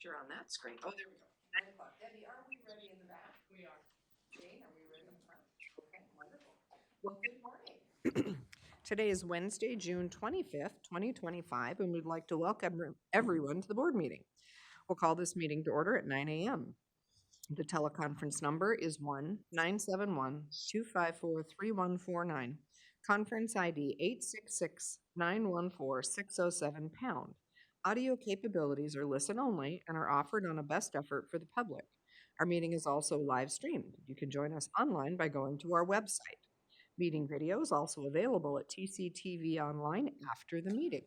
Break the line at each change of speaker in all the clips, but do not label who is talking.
You're on that screen. Oh, there we go. 9 o'clock. Debbie, are we ready in the back? We are. Jane, are we ready in the front? Okay, wonderful. Well, good morning. Today is Wednesday, June 25th, 2025, and we'd like to welcome everyone to the board meeting. We'll call this meeting to order at 9 a.m. The teleconference number is 1-971-254-3149. Conference ID 866-914-607#. Audio capabilities are listen only and are offered on a best effort for the public. Our meeting is also live streamed. You can join us online by going to our website. Meeting video is also available at TCTV Online after the meeting.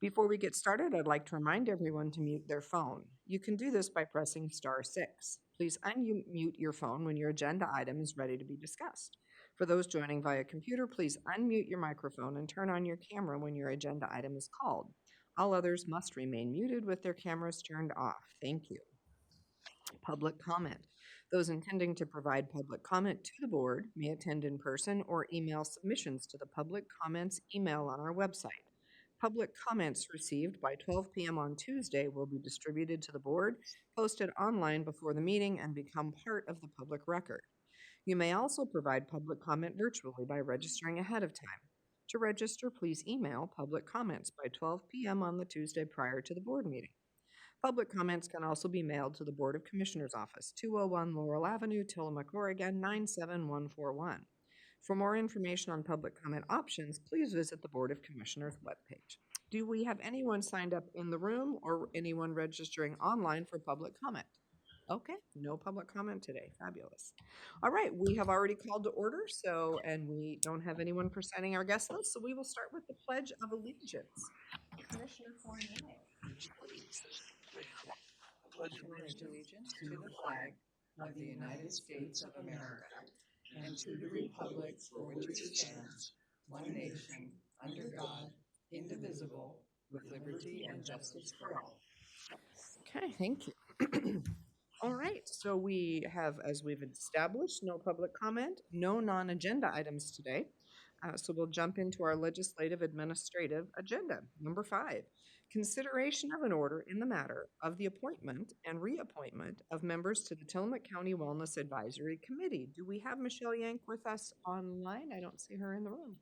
Before we get started, I'd like to remind everyone to mute their phone. You can do this by pressing *6. Please unmute your phone when your agenda item is ready to be discussed. For those joining via computer, please unmute your microphone and turn on your camera when your agenda item is called. All others must remain muted with their cameras turned off. Thank you. Public comment. Those intending to provide public comment to the board may attend in person or email submissions to the public comments email on our website. Public comments received by 12 p.m. on Tuesday will be distributed to the board, posted online before the meeting, and become part of the public record. You may also provide public comment virtually by registering ahead of time. To register, please email public comments by 12 p.m. on the Tuesday prior to the board meeting. Public comments can also be mailed to the Board of Commissioners Office, 201 Laurel Avenue, Tillamook, Oregon, 97141. For more information on public comment options, please visit the Board of Commissioners webpage. Do we have anyone signed up in the room or anyone registering online for public comment? Okay, no public comment today. Fabulous. All right, we have already called to order, and we don't have anyone presenting our guest list, so we will start with the Pledge of Allegiance. Commissioner Fournier, please.
Pledge allegiance to the flag of the United States of America and to the republic for which it stands, one nation, under God, indivisible, with liberty and justice for all.
Okay, thank you. All right, so we have, as we've established, no public comment, no non-agenda items today. So we'll jump into our legislative administrative agenda. Number 5, consideration of an order in the matter of the appointment and reappointment of members to the Tillamook County Wellness Advisory Committee. Do we have Michelle Yank with us online? I don't see her in the room.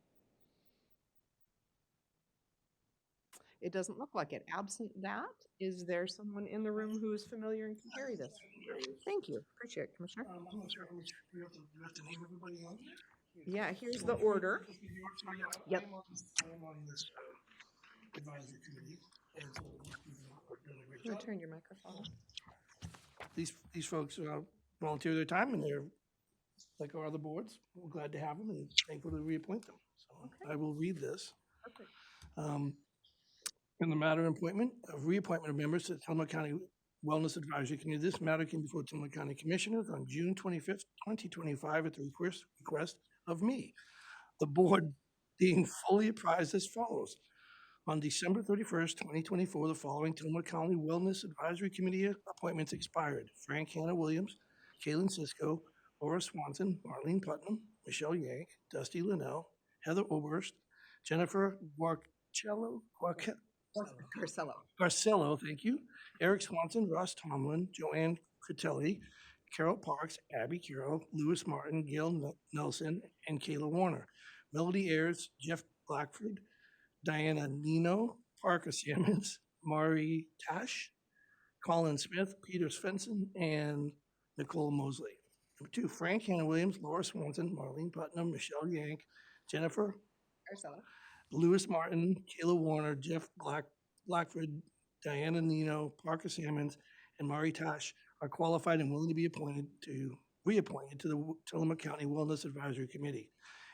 It doesn't look like it. Absent that, is there someone in the room who is familiar and can carry this? Thank you. Appreciate it, Commissioner.
I'm not sure how much you have to name everybody on here.
Yeah, here's the order. Yep.
I am on this advisory committee, and so doing a great
You
job.
turn your microphone on.
These folks volunteer their time, and they're like our other boards. We're glad to have them, and thankful to reappoint them. So
Okay.
I will read this.
Perfect.
In the matter of reappointment of members to the Tillamook County Wellness Advisory Committee, this matter came before Tillamook County Commissioners on June 25th, 2025, at the request of me. The board being fully apprised as follows. On December 31st, 2024, the following Tillamook County Wellness Advisory Committee appointments expired: Frank Hannah Williams, Kaylin Cisco, Laura Swanson, Marlene Putnam, Michelle Yank, Dusty Linnell, Heather Oberst, Jennifer Garcello, thank you, Eric Swanson, Ross Tomlin, Joanne Critelli, Carol Parks, Abby Carroll, Lewis Martin, Gail Nelson, and Kayla Warner. Melody Ayers, Jeff Blackford, Diana Nino, Parker Sammons, Mari Tash, Colin Smith, Peter Svensson, and Nicole Mosley. Number 2, Frank Hannah Williams, Laura Swanson, Marlene Putnam, Michelle Yank, Jennifer
Ursula.
Lewis Martin, Kayla Warner, Jeff Blackford, Diana Nino, Parker Sammons, and Mari Tash are qualified and willing to be reappointed to the Tillamook County Wellness Advisory Committee.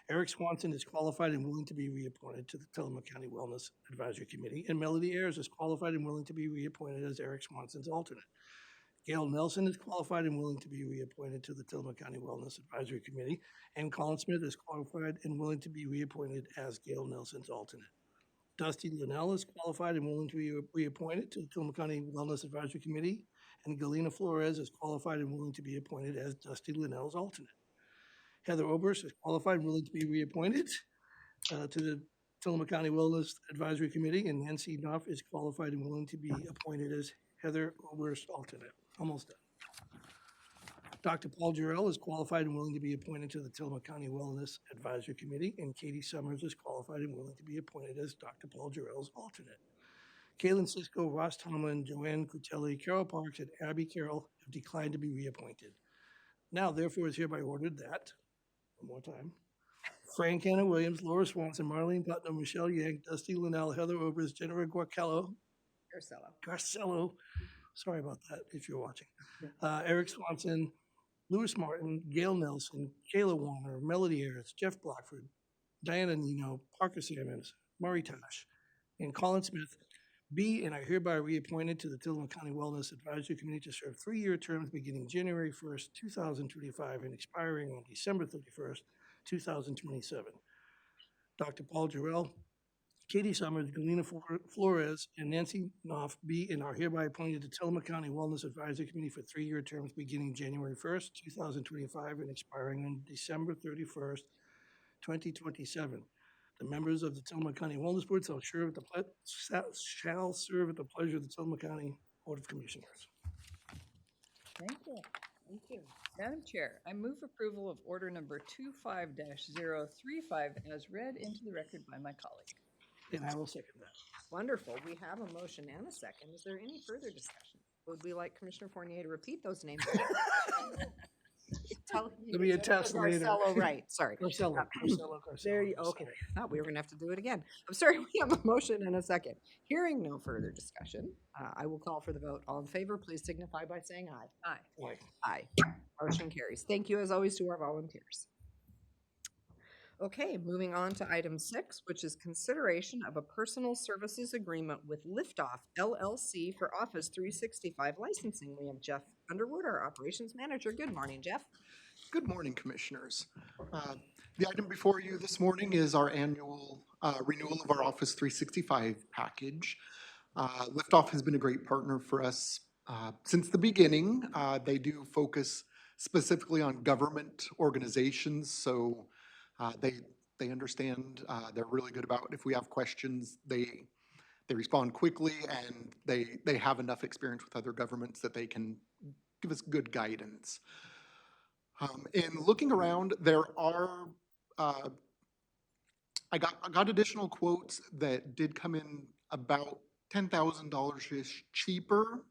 Eric Swanson is qualified and willing to be reappointed to the Tillamook County Wellness Advisory Committee, and Melody Ayers is qualified and willing to be reappointed as Eric Swanson's alternate. Gail Nelson is qualified and willing to be reappointed to the Tillamook County Wellness Advisory Committee, and Colin Smith is qualified and willing to be reappointed as Gail Nelson's alternate. Dusty Linnell is qualified and willing to be reappointed to the Tillamook County Wellness Advisory Committee, and Galena Flores is qualified and willing to be appointed as Dusty Linnell's alternate. Heather Oberst is qualified and willing to be reappointed to the Tillamook County Wellness Advisory Committee, and Nancy Knopf is qualified and willing to be appointed as Heather Oberst, alternate. Almost done. Dr. Paul Jarrell is qualified and willing to be appointed to the Tillamook County Wellness Advisory Committee, and Katie Summers is qualified and willing to be appointed as Dr. Paul Jarrell's alternate. Kaylin Cisco, Ross Tomlin, Joanne Cutelli, Carol Parks, and Abby Carroll have declined to be reappointed. Now, therefore, is hereby ordered that, one more time, Frank Anna Williams, Laura Swanson, Marlene Putnam, Michelle Yank, Dusty Linnell, Heather Oberst, Jennifer Garcello, sorry about that if you're watching, Eric Swanson, Lewis Martin, Gail Nelson, Kayla Warner, Melody Ayers, Jeff Blackford, Diana Nino, Parker Sammons, Murray Tosh, and Colin Smith be and are hereby reappointed to the Tillamook County Wellness Advisory Committee to serve 3-year terms beginning January 1st, 2025 and expiring on December 31st, 2027. Dr. Paul Jarrell, Katie Summers, Galena Flores, and Nancy Knopf be and are hereby appointed to Tillamook County Wellness Advisory Committee for 3-year terms beginning January 1st, 2025 and expiring on December 31st, 2027. The members of the Tillamook County Wellness Board shall serve at the pleasure of the Tillamook County Board of Commissioners.
Thank you. Thank you. Madam Chair, I move approval of order number 25-035 as read into the record by my colleague.
And I will second that.
Wonderful. We have a motion and a second. Is there any further discussion? Would we like Commissioner Fournier to repeat those names?
It'll be a test later.
Garcello, right, sorry.
Garcello.
There you, okay, I thought we were gonna have to do it again. I'm sorry, we have a motion and a second. Hearing no further discussion, I will call for the vote. All in favor, please signify by saying aye.
Aye.
Aye.
Aye. Motion carries. Thank you as always to our volunteers. Okay, moving on to item 6, which is consideration of a personal services agreement with Liftoff LLC for Office 365 licensing. We have Jeff Underwood, our operations manager. Good morning, Jeff.
Good morning, Commissioners. The item before you this morning is our annual renewal of our Office 365 package. Liftoff has been a great partner for us since the beginning. They do focus specifically on government organizations, so they understand. They're really good about if we have questions, they respond quickly, and they have enough experience with other governments that they can give us good guidance. In looking around, there are, I got additional quotes that did come in about $10,000-ish cheaper,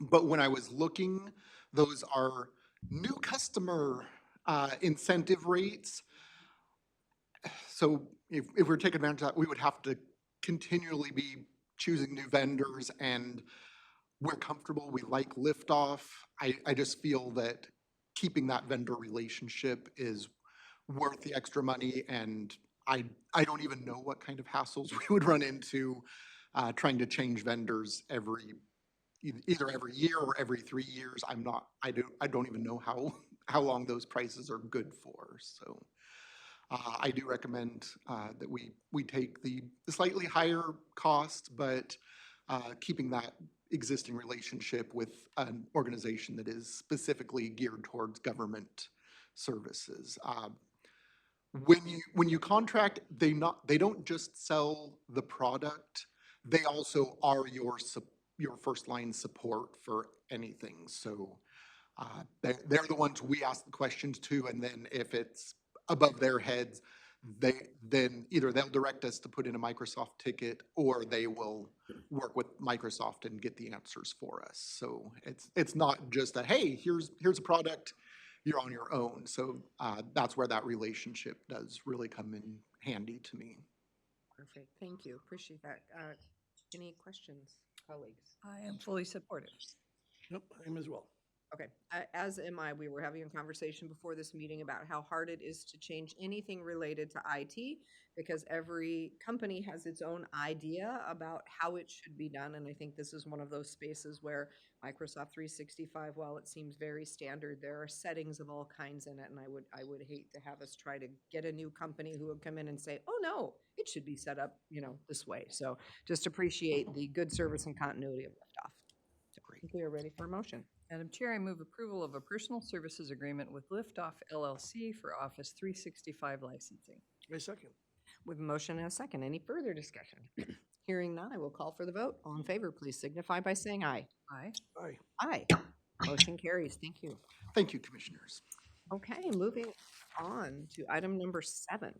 but when I was looking, those are new customer incentive rates. So if we're taking advantage of that, we would have to continually be choosing new vendors, and we're comfortable. We like Liftoff. I just feel that keeping that vendor relationship is worth the extra money, and I don't even know what kind of hassles we would run into trying to change vendors either every year or every 3 years. I don't even know how long those prices are good for. So I do recommend that we take the slightly higher cost, but keeping that existing relationship with an organization that is specifically geared towards government services. When you contract, they don't just sell the product, they also are your first line support for anything. So they're the ones we ask the questions to, and then if it's above their heads, then either they'll direct us to put in a Microsoft ticket, or they will work with Microsoft and get the answers for us. So it's not just a, hey, here's a product, you're on your own. So that's where that relationship does really come in handy to me.
Perfect. Thank you. Appreciate that. Any questions, colleagues?
I am fully supportive.
Nope, I am as well.
Okay, as am I. We were having a conversation before this meeting about how hard it is to change anything related to IT, because every company has its own idea about how it should be done. And I think this is one of those spaces where Microsoft 365, while it seems very standard, there are settings of all kinds in it. And I would hate to have us try to get a new company who would come in and say, oh no, it should be set up, this way. So just appreciate the good service and continuity of Liftoff. So I think we are ready for a motion.
Madam Chair, I move approval of a personal services agreement with Liftoff LLC for Office 365 licensing.
A second.
With a motion and a second. Any further discussion? Hearing none, I will call for the vote. All in favor, please signify by saying aye.
Aye.
Aye.
Aye. Motion carries. Thank you.
Thank you, Commissioners.
Okay, moving on to item number 7.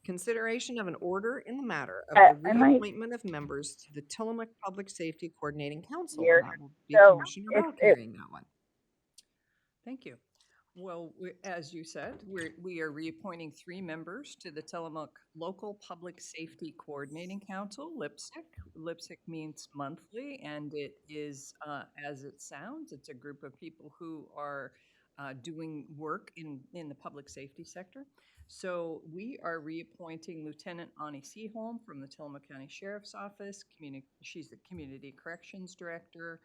Consideration of an order in the matter of the
I might
reappointment of members to the Tillamook Public Safety Coordinating Council.
here.
That will be
So
Commissioner
if
Bell
it,
carrying that one.
Thank you. Well, as you said, we are reappointing 3 members to the Tillamook Local Public Safety Coordinating Council, LIPSIC. LIPSIC means monthly, and it is, as it sounds, it's a group of people who are doing work in the public safety sector. So we are reappointing Lieutenant Ani Seaholm from the Tillamook County Sheriff's Office. She's the Community Corrections Director.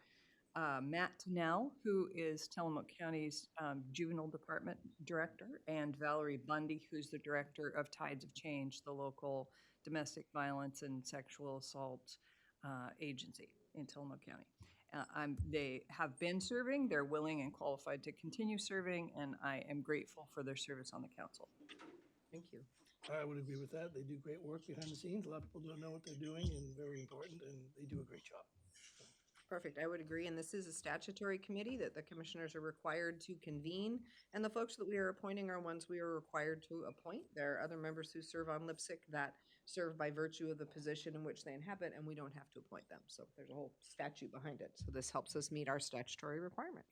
Matt Tennell, who is Tillamook County's Juvenile Department Director, and Valerie Bundy, who's the Director of Tides of Change, the local domestic violence and sexual assault agency in Tillamook County. They have been serving, they're willing and qualified to continue serving, and I am grateful for their service on the council.
Thank you.
I would agree with that. They do great work behind the scenes. A lot of people don't know what they're doing and very important, and they do a great job.
Perfect. I would agree. And this is a statutory committee that the commissioners are required to convene. And the folks that we are appointing are ones we are required to appoint. There are other members who serve on LIPSIC that serve by virtue of the position in which they inhabit, and we don't have to appoint them. So there's a whole statute behind it. So this helps us meet our statutory requirement.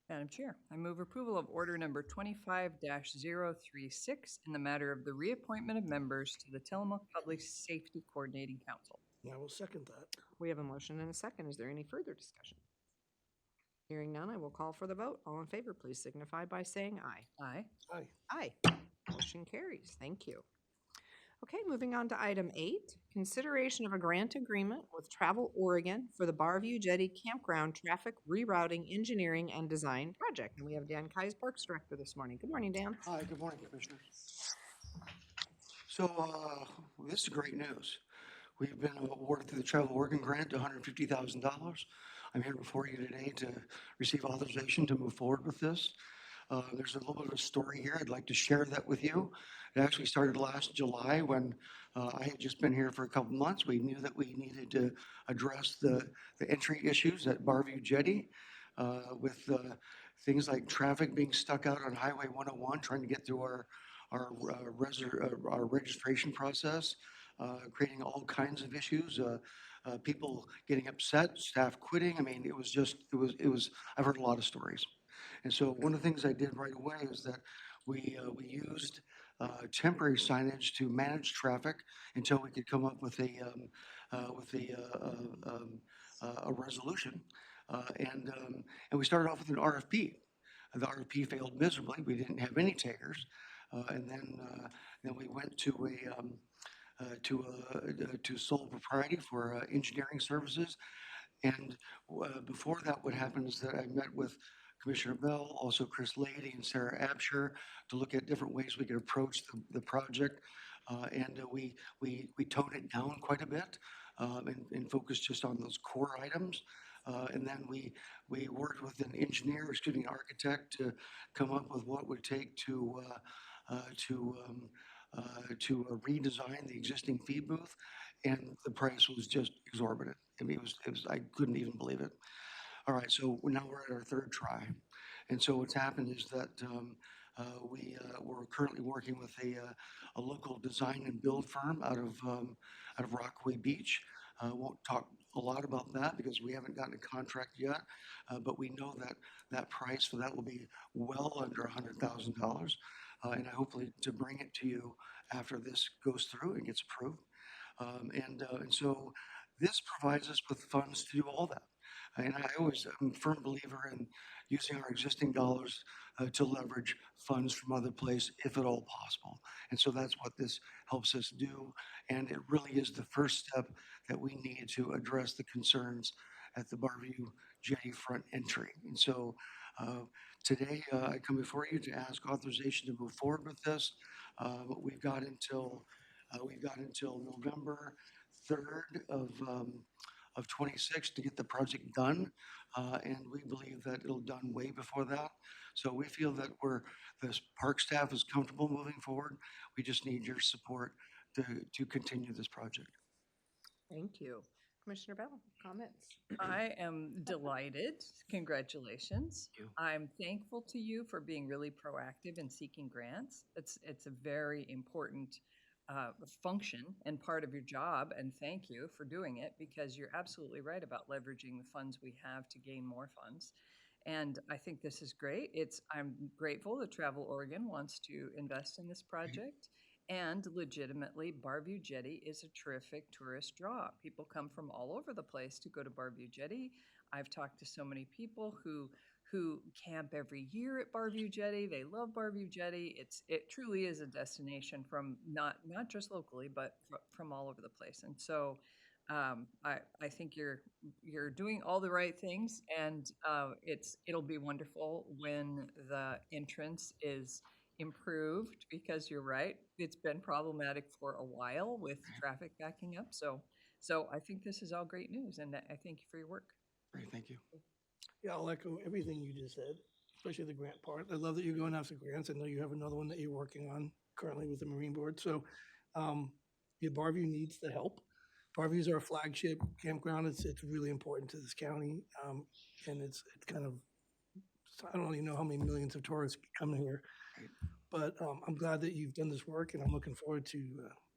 Madam Chair, I move approval of order number 25-036 in the matter of the reappointment of members to the Tillamook Public Safety Coordinating Council.
And I will second that.
We have a motion and a second. Is there any further discussion? Hearing none, I will call for the vote. All in favor, please signify by saying aye.
Aye.
Aye.
Aye. Motion carries. Thank you. Okay, moving on to item 8, consideration of a grant agreement with Travel Oregon for the Barview Jetty Campground Traffic Rerouting Engineering and Design Project. And we have Dan Kais, Parks Director, this morning. Good morning, Dan.
Hi, good morning, Commissioners. So, this is great news. We've been awarded through the Travel Oregon Grant $150,000. I'm here before you today to receive authorization to move forward with this. There's a little bit of a story here. I'd like to share that with you. It actually started last July when I had just been here for a couple months. We knew that we needed to address the entry issues at Barview Jetty with things like traffic being stuck out on Highway 101, trying to get through our registration process, creating all kinds of issues, people getting upset, staff quitting. I mean, it was, I've heard a lot of stories. And so one of the things I did right away is that we used temporary signage to manage traffic until we could come up with a resolution. And we started off with an RFP. The RFP failed miserably. We didn't have any takers. And then we went to sole propriety for engineering services. And before that, what happened is that I met with Commissioner Bell, also Chris Lady and Sarah Absher to look at different ways we could approach the project. And we toned it down quite a bit and focused just on those core items. And then we worked with an architect to come up with what it would take to redesign the existing feed booth, and the price was just exorbitant. I mean, I couldn't even believe it. All right, so now we're at our third try, and so what's happened is that we're currently working with a local design and build firm out of Rockaway Beach. Won't talk a lot about that because we haven't gotten a contract yet, but we know that price for that will be well under $100,000. And I hopefully to bring it to you after this goes through and gets approved. And so this provides us with funds to do all that. And I'm a firm believer in using our existing dollars to leverage funds from other places if at all possible. And so that's what this helps us do. And it really is the first step that we need to address the concerns at the Barview Jetty front entry. And so today I come before you to ask authorization to move forward with this. We've got until November 3rd of 26 to get the project done, and we believe that it'll done way before that. So we feel that the park staff is comfortable moving forward. We just need your support to continue this project.
Thank you. Commissioner Bell, comments?
I am delighted. Congratulations.
Thank you.
I'm thankful to you for being really proactive in seeking grants. It's a very important function and part of your job, and thank you for doing it because you're absolutely right about leveraging the funds we have to gain more funds. And I think this is great. I'm grateful that Travel Oregon wants to invest in this project. And legitimately, Barview Jetty is a terrific tourist draw. People come from all over the place to go to Barview Jetty. I've talked to so many people who camp every year at Barview Jetty. They love Barview Jetty. It truly is a destination from not just locally, but from all over the place. And so I think you're doing all the right things, and it'll be wonderful when the entrance is improved because you're right, it's been problematic for a while with traffic backing up. So I think this is all great news, and I thank you for your work.
Great, thank you.
Yeah, I'll echo everything you just said, especially the grant part. I love that you're going after grants. I know you have another one that you're working on currently with the Marine Board. So, yeah, Barview needs the help. Barview is our flagship campground. It's really important to this county, and it's kind of, I don't even know how many millions of tourists come here.
Right.
But I'm glad that you've done this work, and I'm looking forward to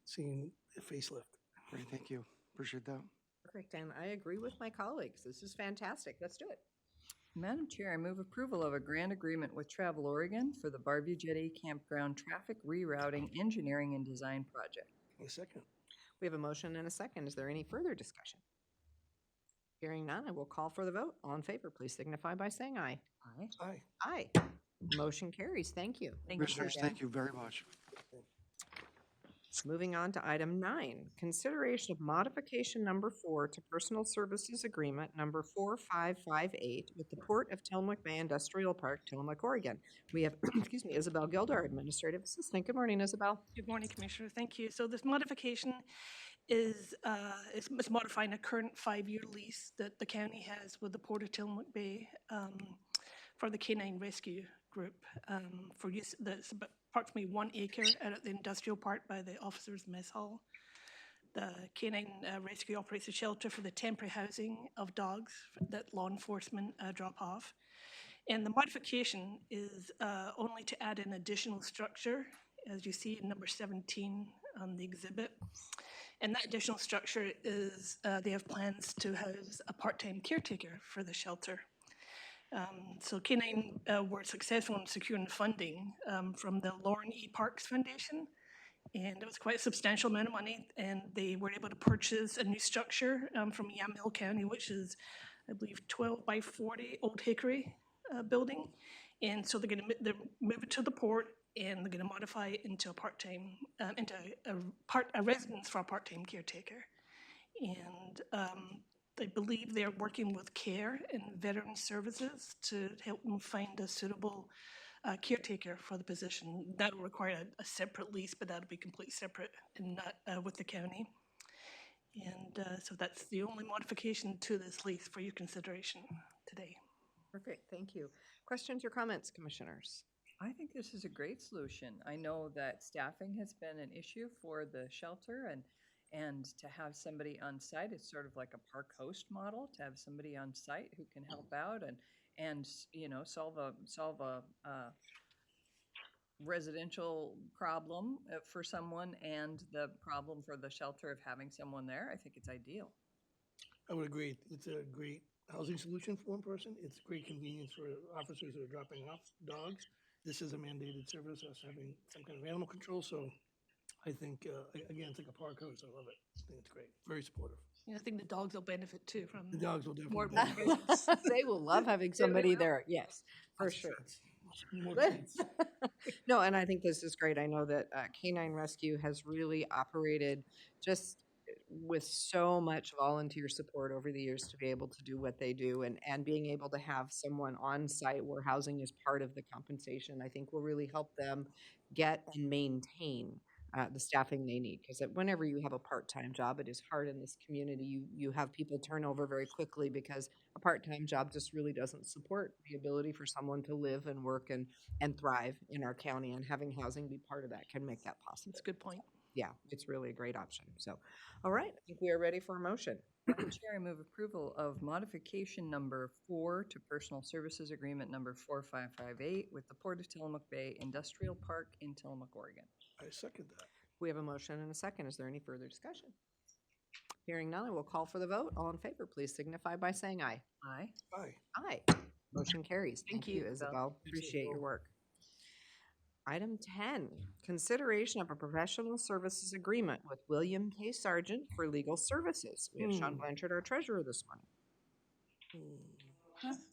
seeing a facelift.
Great, thank you. Appreciate that.
Perfect, and I agree with my colleagues. This is fantastic. Let's do it.
Madam Chair, I move approval of a grant agreement with Travel Oregon for the Barview Jetty Campground Traffic Rerouting Engineering and Design Project.
A second.
We have a motion and a second. Is there any further discussion? Hearing none, I will call for the vote. All in favor, please signify by saying aye.
Aye.
Aye.
Aye. Motion carries. Thank you.
Thank you.
Commissioners,
again.
thank you very much.
Moving on to item 9, consideration of modification number 4 to personal services agreement number 4558 with the Port of Tillamook Bay Industrial Park, Tillamook, Oregon. We have, excuse me, Isabel Gildar, Administrative Assistant. Good morning, Isabel.
Good morning, Commissioner. Thank you. So this modification is modifying a current 5-year lease that the county has with the Port of Tillamook Bay for the Canine Rescue Group for use. That's about approximately 1 acre out at the industrial park by the officers' mess hall. The Canine Rescue operates a shelter for the temporary housing of dogs that law enforcement drop off. And the modification is only to add an additional structure, as you see in number 17 on the exhibit. And that additional structure is, they have plans to house a part-time caretaker for the shelter. So Canine were successful in securing funding from the Lauren E. Parks Foundation, and it was quite a substantial amount of money, and they were able to purchase a new structure from Yamhill County, which is, I believe, 12 by 40 Old Hickory building. And so they're going to move it to the port, and they're going to modify it into a part-time, into a residence for a part-time caretaker. And I believe they're working with CARE and Veteran Services to help them find a suitable caretaker for the position. That will require a separate lease, but that'll be completely separate and not with the county. And so that's the only modification to this lease for your consideration today.
Perfect. Thank you. Questions or comments, Commissioners?
I think this is a great solution. I know that staffing has been an issue for the shelter, and to have somebody on site, it's sort of like a park host model, to have somebody on site who can help out and you know, solve a residential problem for someone and the problem for the shelter of having someone there. I think it's ideal.
I would agree. It's a great housing solution for one person. It's great convenience for officers who are dropping off dogs. This is a mandated service, us having some kind of animal control. So I think, again, it's like a park host. I love it. I think it's great. Very supportive.
And I think the dogs will benefit too from
The dogs will
more
definitely.
benefits.
They will love having somebody there. Yes, for sure.
More treats.
No, and I think this is great. I know that Canine Rescue has really operated just with so much volunteer support over the years to be able to do what they do, and being able to have someone on site where housing is part of the compensation, I think will really help them get and maintain the staffing they need. Because whenever you have a part-time job, it is hard in this community. You have people turn over very quickly because a part-time job just really doesn't support the ability for someone to live and work and thrive in our county, and having housing be part of that can make that possible.
That's a good point.
Yeah, it's really a great option. So, all right, I think we are ready for a motion.
Madam Chair, I move approval of modification number 4 to personal services agreement number 4558 with the Port of Tillamook Bay Industrial Park in Tillamook, Oregon.
I second that.
We have a motion and a second. Is there any further discussion? Hearing none, I will call for the vote. All in favor, please signify by saying aye.
Aye.
Aye.
Aye. Motion carries. Thank you,
you,
Isabel.
Thanks,
Appreciate your
Isabel.
work. Item 10, consideration of a professional services agreement with William K. Sargent for legal services. We have Sean Blanchard, our treasurer, this morning.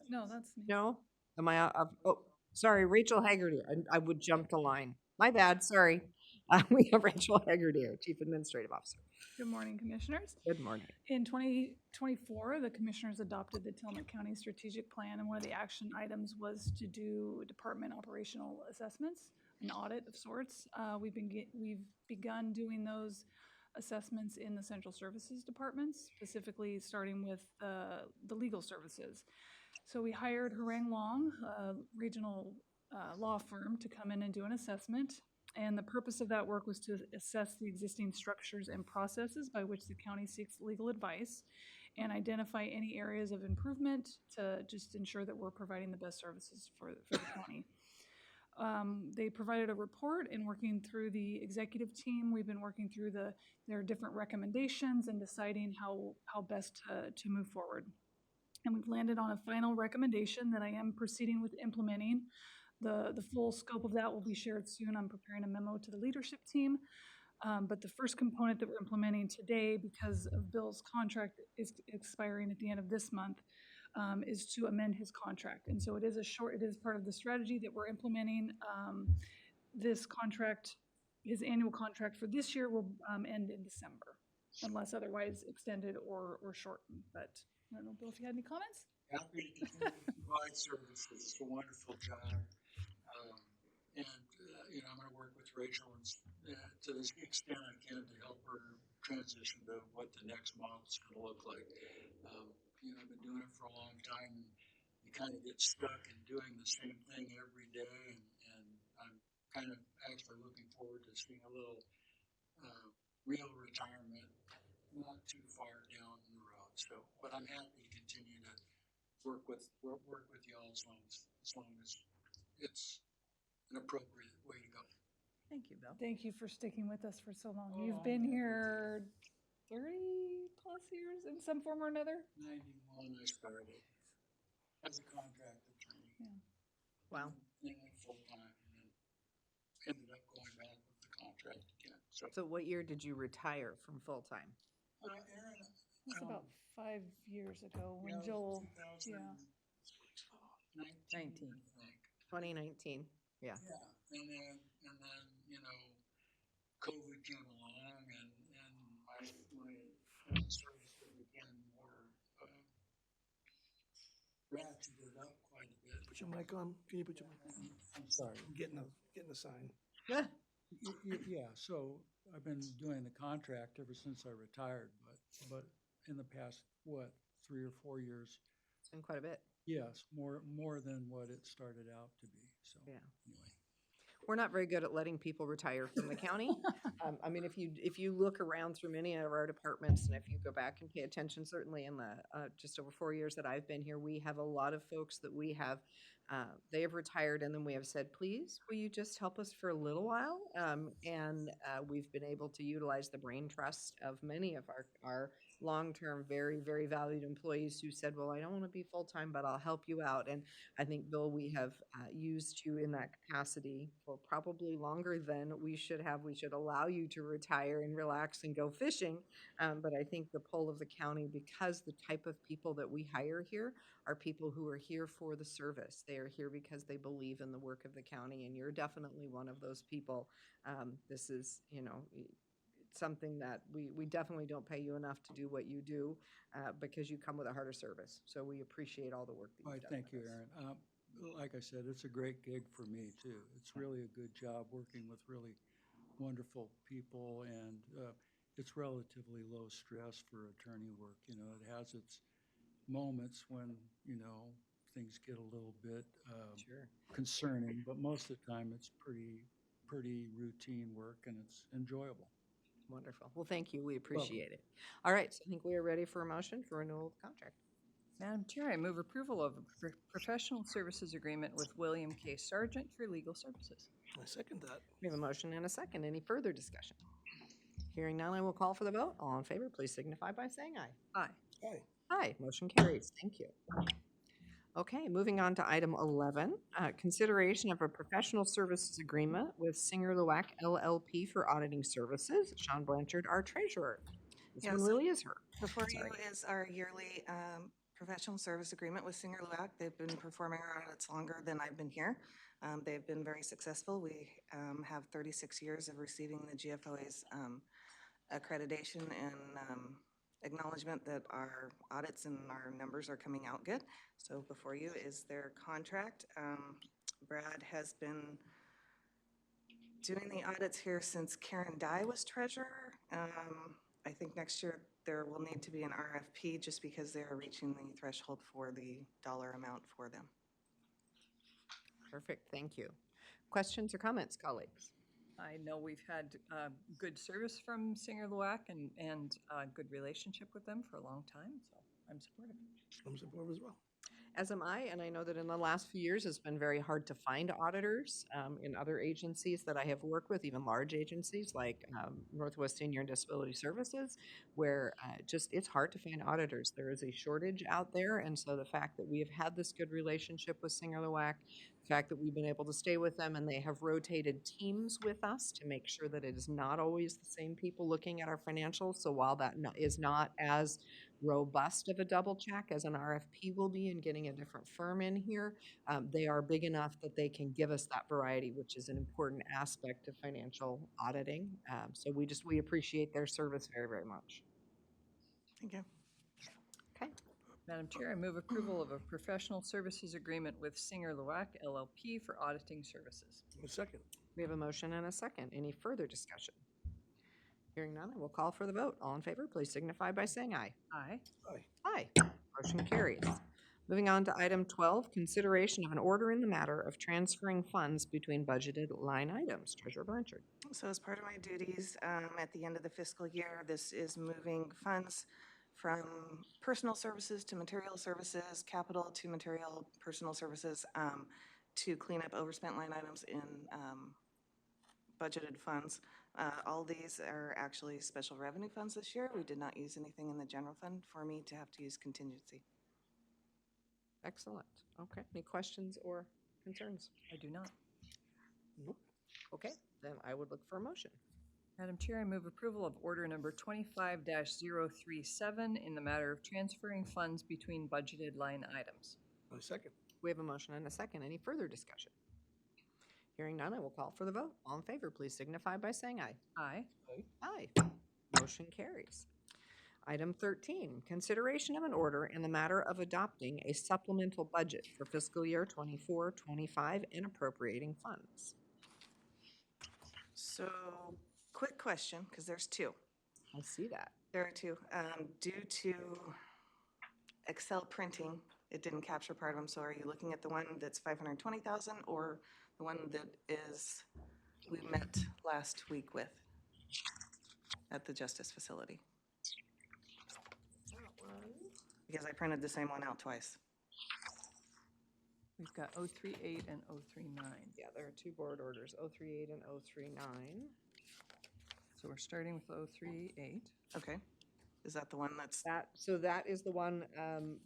No, that's me.
No? Am I, oh, sorry, Rachel Haggerty. I would jump the line. My bad, sorry. We have Rachel Haggerty, our Chief Administrative Officer.
Good morning, Commissioners.
Good morning.
In 2024, the Commissioners adopted the Tillamook County Strategic Plan, and one of the action items was to do department operational assessments, an audit of sorts. We've begun doing those assessments in the central services departments, specifically starting with the legal services. So we hired Harang Long, a regional law firm, to come in and do an assessment. And the purpose of that work was to assess the existing structures and processes by which the county seeks legal advice and identify any areas of improvement to just ensure that we're providing the best services for the county. They provided a report, and working through the executive team, we've been working through their different recommendations and deciding how best to move forward. And we've landed on a final recommendation that I am proceeding with implementing. The full scope of that will be shared soon. I'm preparing a memo to the leadership team. But the first component that we're implementing today, because of Bill's contract is expiring at the end of this month, is to amend his contract. And so it is part of the strategy that we're implementing. This contract, his annual contract for this year will end in December, unless otherwise extended or shortened. But I don't know, Bill, if you had any comments?
Happy to continue to provide services. It's a wonderful job. I'm going to work with Rachel to the extent I can to help her transition to what the next model is going to look like. I've been doing it for a long time, and you kind of get stuck in doing the same thing every day, and I'm kind of actually looking forward to seeing a little real retirement not too far down the road. So, but I'm happy to continue to work with y'all as long as it's an appropriate way to go.
Thank you, Bill.
Thank you for sticking with us for so long. You've been here 30+ years in some form or another?
91, I started as a contract attorney.
Wow.
Then went full-time, and then ended up going back with the contract again.
So what year did you retire from full-time?
Aaron,
It's about 5 years ago when
yeah, it was
Joel,
2019, I
19.
think.
2019. Yeah.
Yeah, and then COVID came along, and my services became more ratcheted up quite a bit.
Put your mic on. Can you put your mic on?
I'm sorry.
I'm getting a sign.
Yeah, so I've been doing the contract ever since I retired, but in the past, 3 or 4 years,
It's been quite a bit.
yes, more than what it started out to be, so.
Yeah.
Anyway.
We're not very good at letting people retire from the county. I mean, if you look around through many of our departments, and if you go back and pay attention, certainly in the just over 4 years that I've been here, we have a lot of folks that we have, they have retired, and then we have said, please, will you just help us for a little while? And we've been able to utilize the brain trust of many of our long-term, very, very valued employees who said, well, I don't want to be full-time, but I'll help you out. And I think, Bill, we have used you in that capacity for probably longer than we should have. We should allow you to retire and relax and go fishing. But I think the pull of the county, because the type of people that we hire here are people who are here for the service. They are here because they believe in the work of the county, and you're definitely one of those people. This is, something that we definitely don't pay you enough to do what you do because you come with a heart of service. So we appreciate all the work that
All
you've
right,
done.
thank you, Aaron. Like I said, it's a great gig for me, too. It's really a good job working with really wonderful people, and it's relatively low stress for attorney work. It has its moments when, things get a little bit concerning, but most of the time it's pretty routine work, and it's enjoyable.
Wonderful. Well, thank you. We appreciate it. All right, so I think we are ready for a motion for renewal of contract.
Madam Chair, I move approval of a professional services agreement with William K. Sargent for legal services.
I second that.
We have a motion and a second. Any further discussion? Hearing none, I will call for the vote. All in favor, please signify by saying aye.
Aye.
Aye.
Aye, motion carries. Thank you. Okay, moving on to item 11, consideration of a professional services agreement with Singer Luac LLP for auditing services. Sean Blanchard, our treasurer. This one
Yes.
really is her.
Before you
Sorry.
is our yearly professional service agreement with Singer Luac. They've been performing our audits longer than I've been here. They've been very successful. We have 36 years of receiving the GFOA's accreditation and acknowledgement that our audits and our numbers are coming out good. So before you is their contract. Brad has been doing the audits here since Karen Dye was treasurer. I think next year there will need to be an RFP just because they are reaching the threshold for the dollar amount for them.
Perfect, thank you. Questions or comments, colleagues?
I know we've had good service from Singer Luac and a good relationship with them for a long time, so I'm supportive.
I'm supportive as well.
As am I, and I know that in the last few years, it's been very hard to find auditors in other agencies that I have worked with, even large agencies like Northwest Senior and Disability Services, where it's hard to find auditors. There is a shortage out there, and so the fact that we have had this good relationship with Singer Luac, the fact that we've been able to stay with them, and they have rotated teams with us to make sure that it is not always the same people looking at our financials. So while that is not as robust of a double check as an RFP will be in getting a different firm in here, they are big enough that they can give us that variety, which is an important aspect of financial auditing. So we appreciate their service very, very much.
Thank you.
Okay.
Madam Chair, I move approval of a professional services agreement with Singer Luac LLP for auditing services.
A second.
We have a motion and a second. Any further discussion? Hearing none, I will call for the vote. All in favor, please signify by saying aye.
Aye.
Aye.
Aye. Motion carries. Moving on to item 12, consideration of an order in the matter of transferring funds between budgeted line items. Treasurer Blanchard.
So as part of my duties at the end of the fiscal year, this is moving funds from personal services to material services, capital to material personal services, to clean up overspent line items in budgeted funds. All these are actually special revenue funds this year. We did not use anything in the general fund for me to have to use contingency.
Excellent. Okay. Any questions or concerns?
I do not.
Nope.
Okay, then I would look for a motion.
Madam Chair, I move approval of order number 25-037 in the matter of transferring funds between budgeted line items.
A second.
We have a motion and a second. Any further discussion? Hearing none, I will call for the vote. All in favor, please signify by saying aye.
Aye.
Aye. Motion carries. Item 13, consideration of an order in the matter of adopting a supplemental budget for fiscal year 24-25 and appropriating funds.
So, quick question, because there's two.
I see that.
There are two. Due to Excel printing, it didn't capture part of them. So are you looking at the one that's 520,000 or the one that is, we met last week with at the Justice Facility? Because I printed the same one out twice.
We've got 038 and 039.
Yeah, there are two board orders, 038 and 039.
So we're starting with 038.
Okay. Is that the one that's,
So that is the one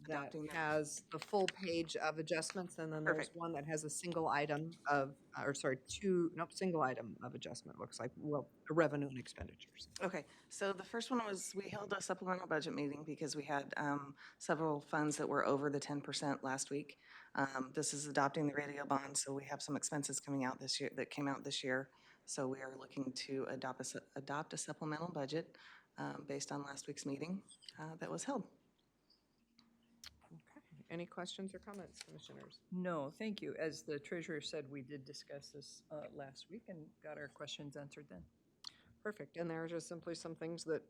that
Adopting that.
has the full page of adjustments, and then there's
Perfect.
one that has a single item of, single item of adjustment, looks like, well, revenue and expenditures.
okay. So the first one was, we held a supplemental budget meeting because we had several funds that were over the 10% last week. This is adopting the radio bond, so we have some expenses coming out this year, that came out this year. So we are looking to adopt a supplemental budget based on last week's meeting that was held.
Okay. Any questions or comments, commissioners?
No, thank you. As the treasurer said, we did discuss this last week and got our questions answered then.
Perfect. And there are just simply some things that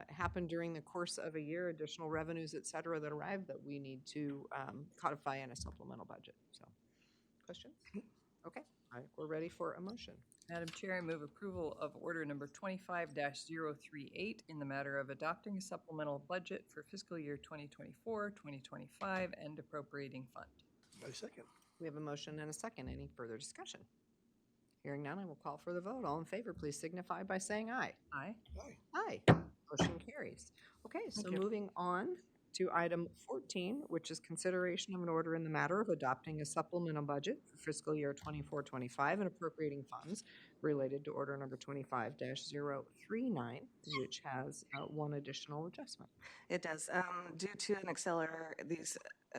happen during the course of a year, additional revenues, et cetera, that arrive that we need to codify in a supplemental budget. So, questions? Okay. All right. We're ready for a motion.
Madam Chair, I move approval of order number 25-038 in the matter of adopting a supplemental budget for fiscal year 2024, 2025, and appropriating fund.
I second.
We have a motion and a second. Any further discussion? Hearing none, I will call for the vote. All in favor, please signify by saying aye.
Aye.
Aye.
Aye. Motion carries. Okay, so
you.
moving on to item 14, which is consideration of an order in the matter of adopting a supplemental budget for fiscal year 24-25 and appropriating funds related to order number 25-039, which has one additional adjustment.
It does. Due to an accelerator, these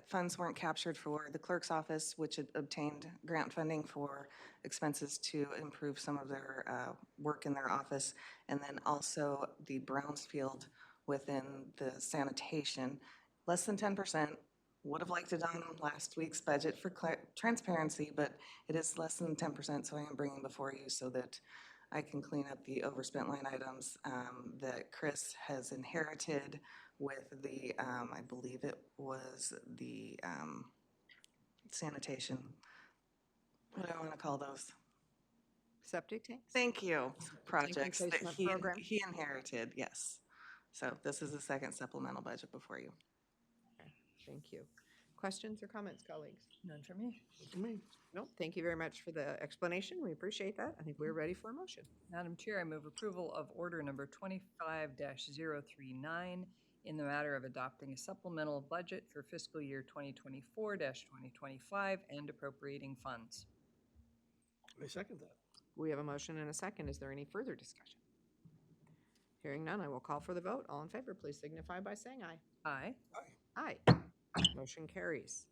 funds weren't captured for the clerk's office, which had obtained grant funding for expenses to improve some of their work in their office, and then also the Brownsfield within the sanitation. Less than 10%. Would have liked it on last week's budget for transparency, but it is less than 10%, so I am bringing before you so that I can clean up the overspent line items that Chris has inherited with the, I believe it was the sanitation. What do I want to call those?
Septic tanks?
Thank you. Projects that
replacement program?
he inherited, yes. So this is the second supplemental budget before you.
Thank you. Questions or comments, colleagues?
None for me.
For me.
No, thank you very much for the explanation. We appreciate that. I think we're ready for a motion.
Madam Chair, I move approval of order number 25-039 in the matter of adopting a supplemental budget for fiscal year 2024-2025 and appropriating funds.
I second that.
We have a motion and a second. Is there any further discussion? Hearing none, I will call for the vote. All in favor, please signify by saying aye.
Aye.
Aye. Motion carries.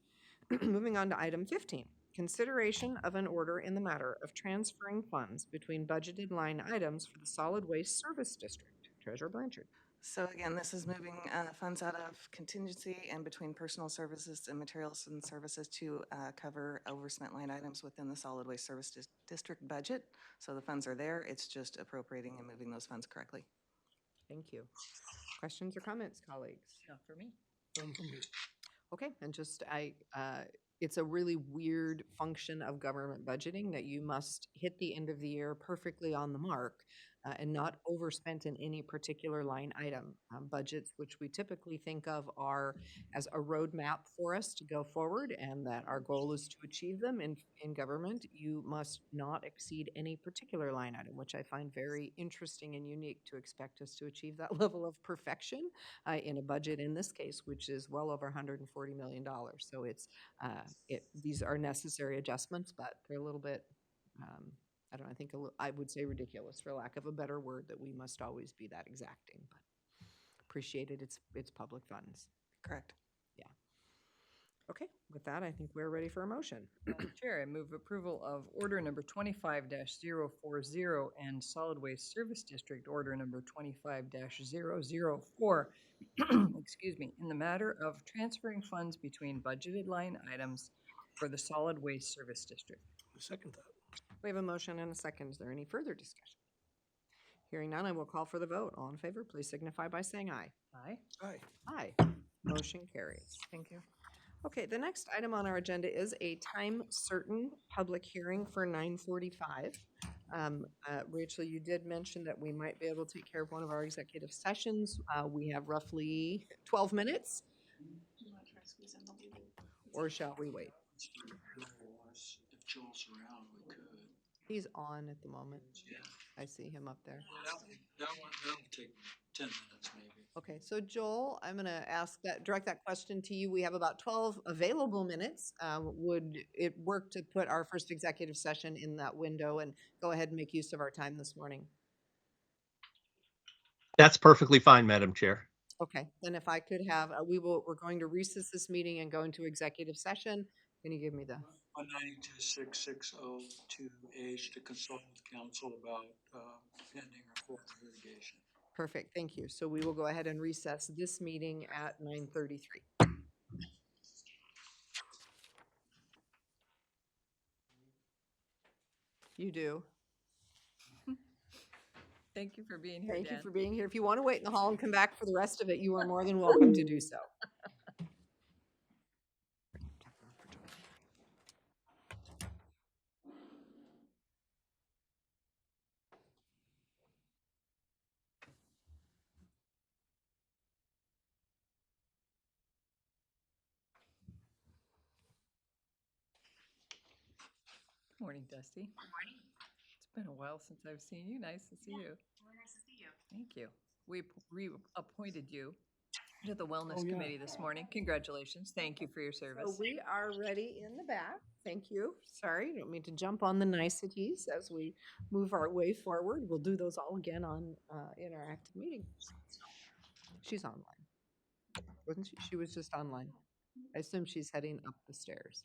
Moving on to item 15, consideration of an order in the matter of transferring funds between budgeted line items for the Solid Waste Service District. Treasurer Blanchard.
So again, this is moving funds out of contingency and between personal services and materials and services to cover overspent line items within the solid waste service district budget. So the funds are there. It's just appropriating and moving those funds correctly.
Thank you. Questions or comments, colleagues?
Not for me.
Done for me.
Okay, and just it's a really weird function of government budgeting that you must hit the end of the year perfectly on the mark and not overspent in any particular line item. Budgets, which we typically think of are as a roadmap for us to go forward, and that our goal is to achieve them in government. You must not exceed any particular line item, which I find very interesting and unique to expect us to achieve that level of perfection in a budget in this case, which is well over $140 million. So these are necessary adjustments, but they're a little bit, I don't know, I would say ridiculous for lack of a better word, that we must always be that exacting, but appreciate it. It's public funds.
Correct.
Yeah. Okay, with that, I think we're ready for a motion.
Madam Chair, I move approval of order number 25-040 and Solid Waste Service District order number 25-004, excuse me, in the matter of transferring funds between budgeted line items for the Solid Waste Service District.
I second that.
We have a motion and a second. Is there any further discussion? Hearing none, I will call for the vote. All in favor, please signify by saying aye.
Aye.
Aye.
Aye. Motion carries. Thank you. Okay, the next item on our agenda is a time-certain public hearing for 9:45. Rachel, you did mention that we might be able to take care of one of our executive sessions. We have roughly 12 minutes. Or shall we wait?
If Joel's around, we could.
He's on at the moment.
Yeah.
I see him up there.
That'll take 10 minutes maybe.
Okay, so Joel, I'm going to direct that question to you. We have about 12 available minutes. Would it work to put our first executive session in that window and go ahead and make use of our time this morning?
That's perfectly fine, Madam Chair.
Okay, then if I could have, we're going to recess this meeting and go into executive session. Can you give me the?
1926602H to consult with counsel about pending or forward litigation.
Perfect, thank you. So we will go ahead and recess this meeting at 9:33. You do.
Thank you for being here,
Thank you
Dan.
for being here. If you want to wait in the hall and come back for the rest of it, you are more than welcome to do so.
Morning, Dusty. Good morning. It's been a while since I've seen you. Nice to see you.
Really nice to see you.
Thank you. We reappointed you to the Wellness
Oh, yeah.
Committee this morning. Congratulations. Thank you for your
So
service.
we are ready in the back. Thank you. Sorry, don't mean to jump on the niceties as we move our way forward. We'll do those all again on interactive meeting. She's online, wasn't she? She was just online. I assume she's heading up the stairs.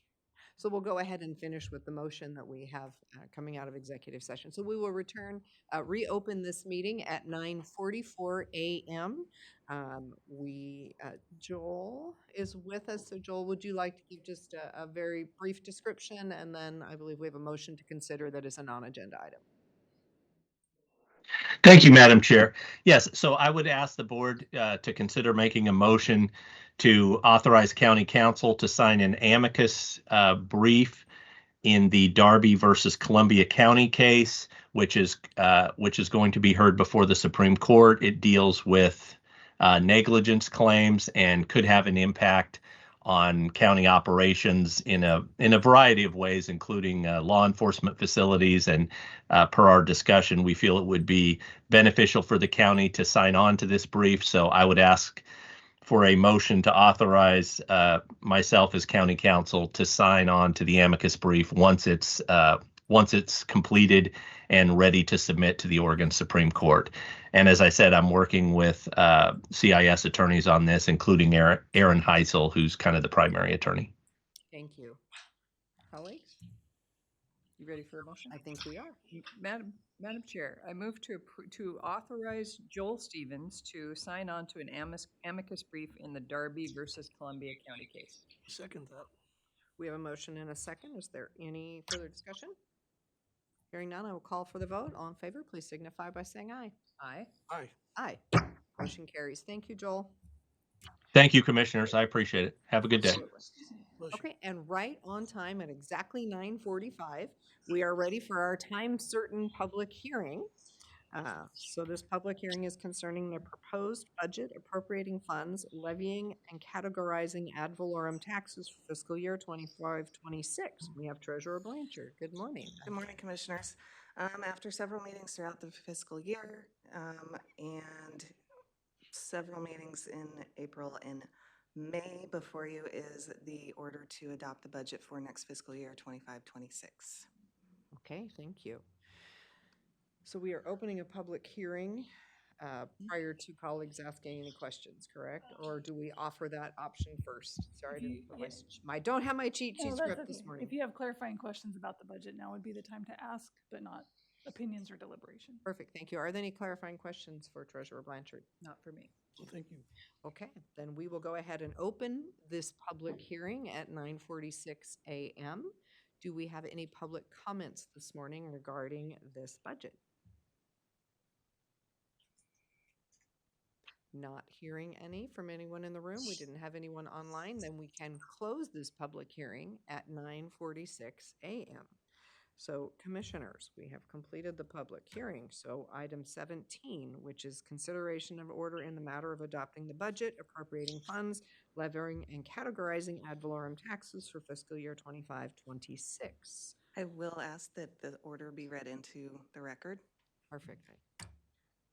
So we'll go ahead and finish with the motion that we have coming out of executive session. So we will reopen this meeting at 9:44 a.m. Joel is with us. So Joel, would you like to give just a very brief description? And then I believe we have a motion to consider that is a non-agenda item.
Thank you, Madam Chair. Yes, so I would ask the board to consider making a motion to authorize County Council to sign an amicus brief in the Darby versus Columbia County case, which is going to be heard before the Supreme Court. It deals with negligence claims and could have an impact on county operations in a variety of ways, including law enforcement facilities. And per our discussion, we feel it would be beneficial for the county to sign on to this brief. So I would ask for a motion to authorize myself as county counsel to sign on to the amicus brief once it's completed and ready to submit to the Oregon Supreme Court. And as I said, I'm working with CIS attorneys on this, including Aaron Heisel, who's kind of the primary attorney.
Thank you. Colleagues,
You ready for a motion?
I think we are.
Madam Chair, I move to authorize Joel Stevens to sign on to an amicus brief in the Darby versus Columbia County case.
Second that.
We have a motion and a second. Is there any further discussion? Hearing none, I will call for the vote. All in favor, please signify by saying aye.
Aye.
Aye.
Aye. Motion carries. Thank you, Joel.
Thank you, commissioners. I appreciate it. Have a good day.
Okay, and right on time at exactly 9:45, we are ready for our time-certain public hearing. So this public hearing is concerning the proposed budget appropriating funds, levying and categorizing ad valorem taxes for fiscal year 25-26. We have Treasurer Blanchard. Good morning.
Good morning, Commissioners. After several meetings throughout the fiscal year and several meetings in April and May, before you is the order to adopt the budget for next fiscal year 25-26.
Okay, thank you. So we are opening a public hearing prior to colleagues asking any questions, correct? Or do we offer that option first? Sorry, I don't have my cheat sheet script this morning.
If you have clarifying questions about the budget, now would be the time to ask, but not opinions or deliberation.
Perfect, thank you. Are there any clarifying questions for Treasurer Blanchard?
Not for me.
Well, thank you.
Okay, then we will go ahead and open this public hearing at 9:46 a.m. Do we have any public comments this morning regarding this budget? Not hearing any from anyone in the room. We didn't have anyone online. Then we can close this public hearing at 9:46 a.m. So commissioners, we have completed the public hearing. So item 17, which is consideration of order in the matter of adopting the budget, appropriating funds, levying and categorizing ad valorem taxes for fiscal year 25-26.
I will ask that the order be read into the record.
Perfect.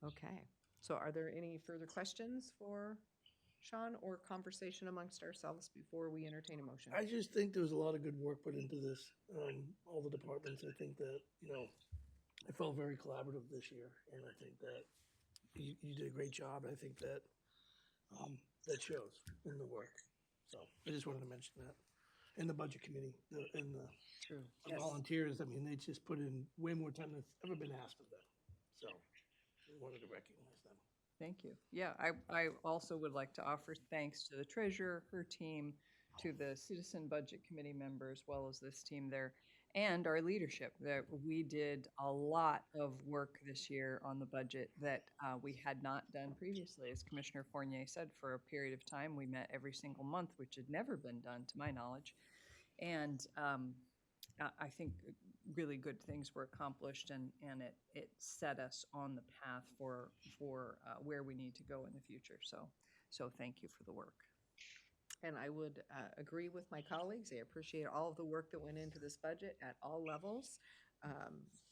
Okay. So are there any further questions for Sean or conversation amongst ourselves before we entertain a motion?
I just think there was a lot of good work put into this, all the departments. I think that, I felt very collaborative this year, and I think that you did a great job. I think that that shows in the work. So I just wanted to mention that. And the budget committee, and the volunteers, I mean, they just put in way more time than ever been asked of them. So we wanted to recognize them.
Thank you. Yeah, I also would like to offer thanks to the treasurer, her team, to the Citizen Budget Committee members, as well as this team there, and our leadership. That we did a lot of work this year on the budget that we had not done previously. As Commissioner Fournier said, for a period of time, we met every single month, which had never been done to my knowledge. And I think really good things were accomplished, and it set us on the path for where we need to go in the future. So thank you for the work.
And I would agree with my colleagues. I appreciate all of the work that went into this budget at all levels.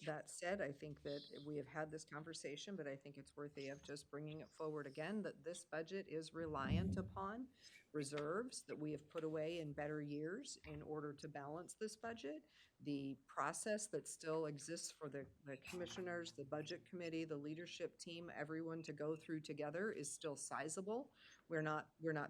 That said, I think that we have had this conversation, but I think it's worthy of just bringing it forward again, that this budget is reliant upon reserves that we have put away in better years in order to balance this budget. The process that still exists for the commissioners, the budget committee, the leadership team, everyone to go through together is still sizable. We're not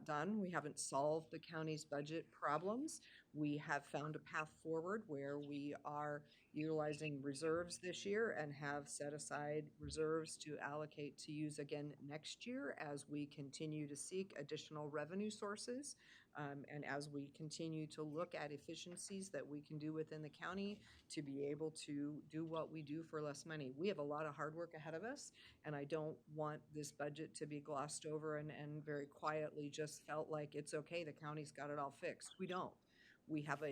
done. We haven't solved the county's budget problems. We have found a path forward where we are utilizing reserves this year and have set aside reserves to allocate to use again next year as we continue to seek additional revenue sources. And as we continue to look at efficiencies that we can do within the county to be able to do what we do for less money. We have a lot of hard work ahead of us, and I don't want this budget to be glossed over and very quietly just felt like it's okay, the county's got it all fixed. We don't. We have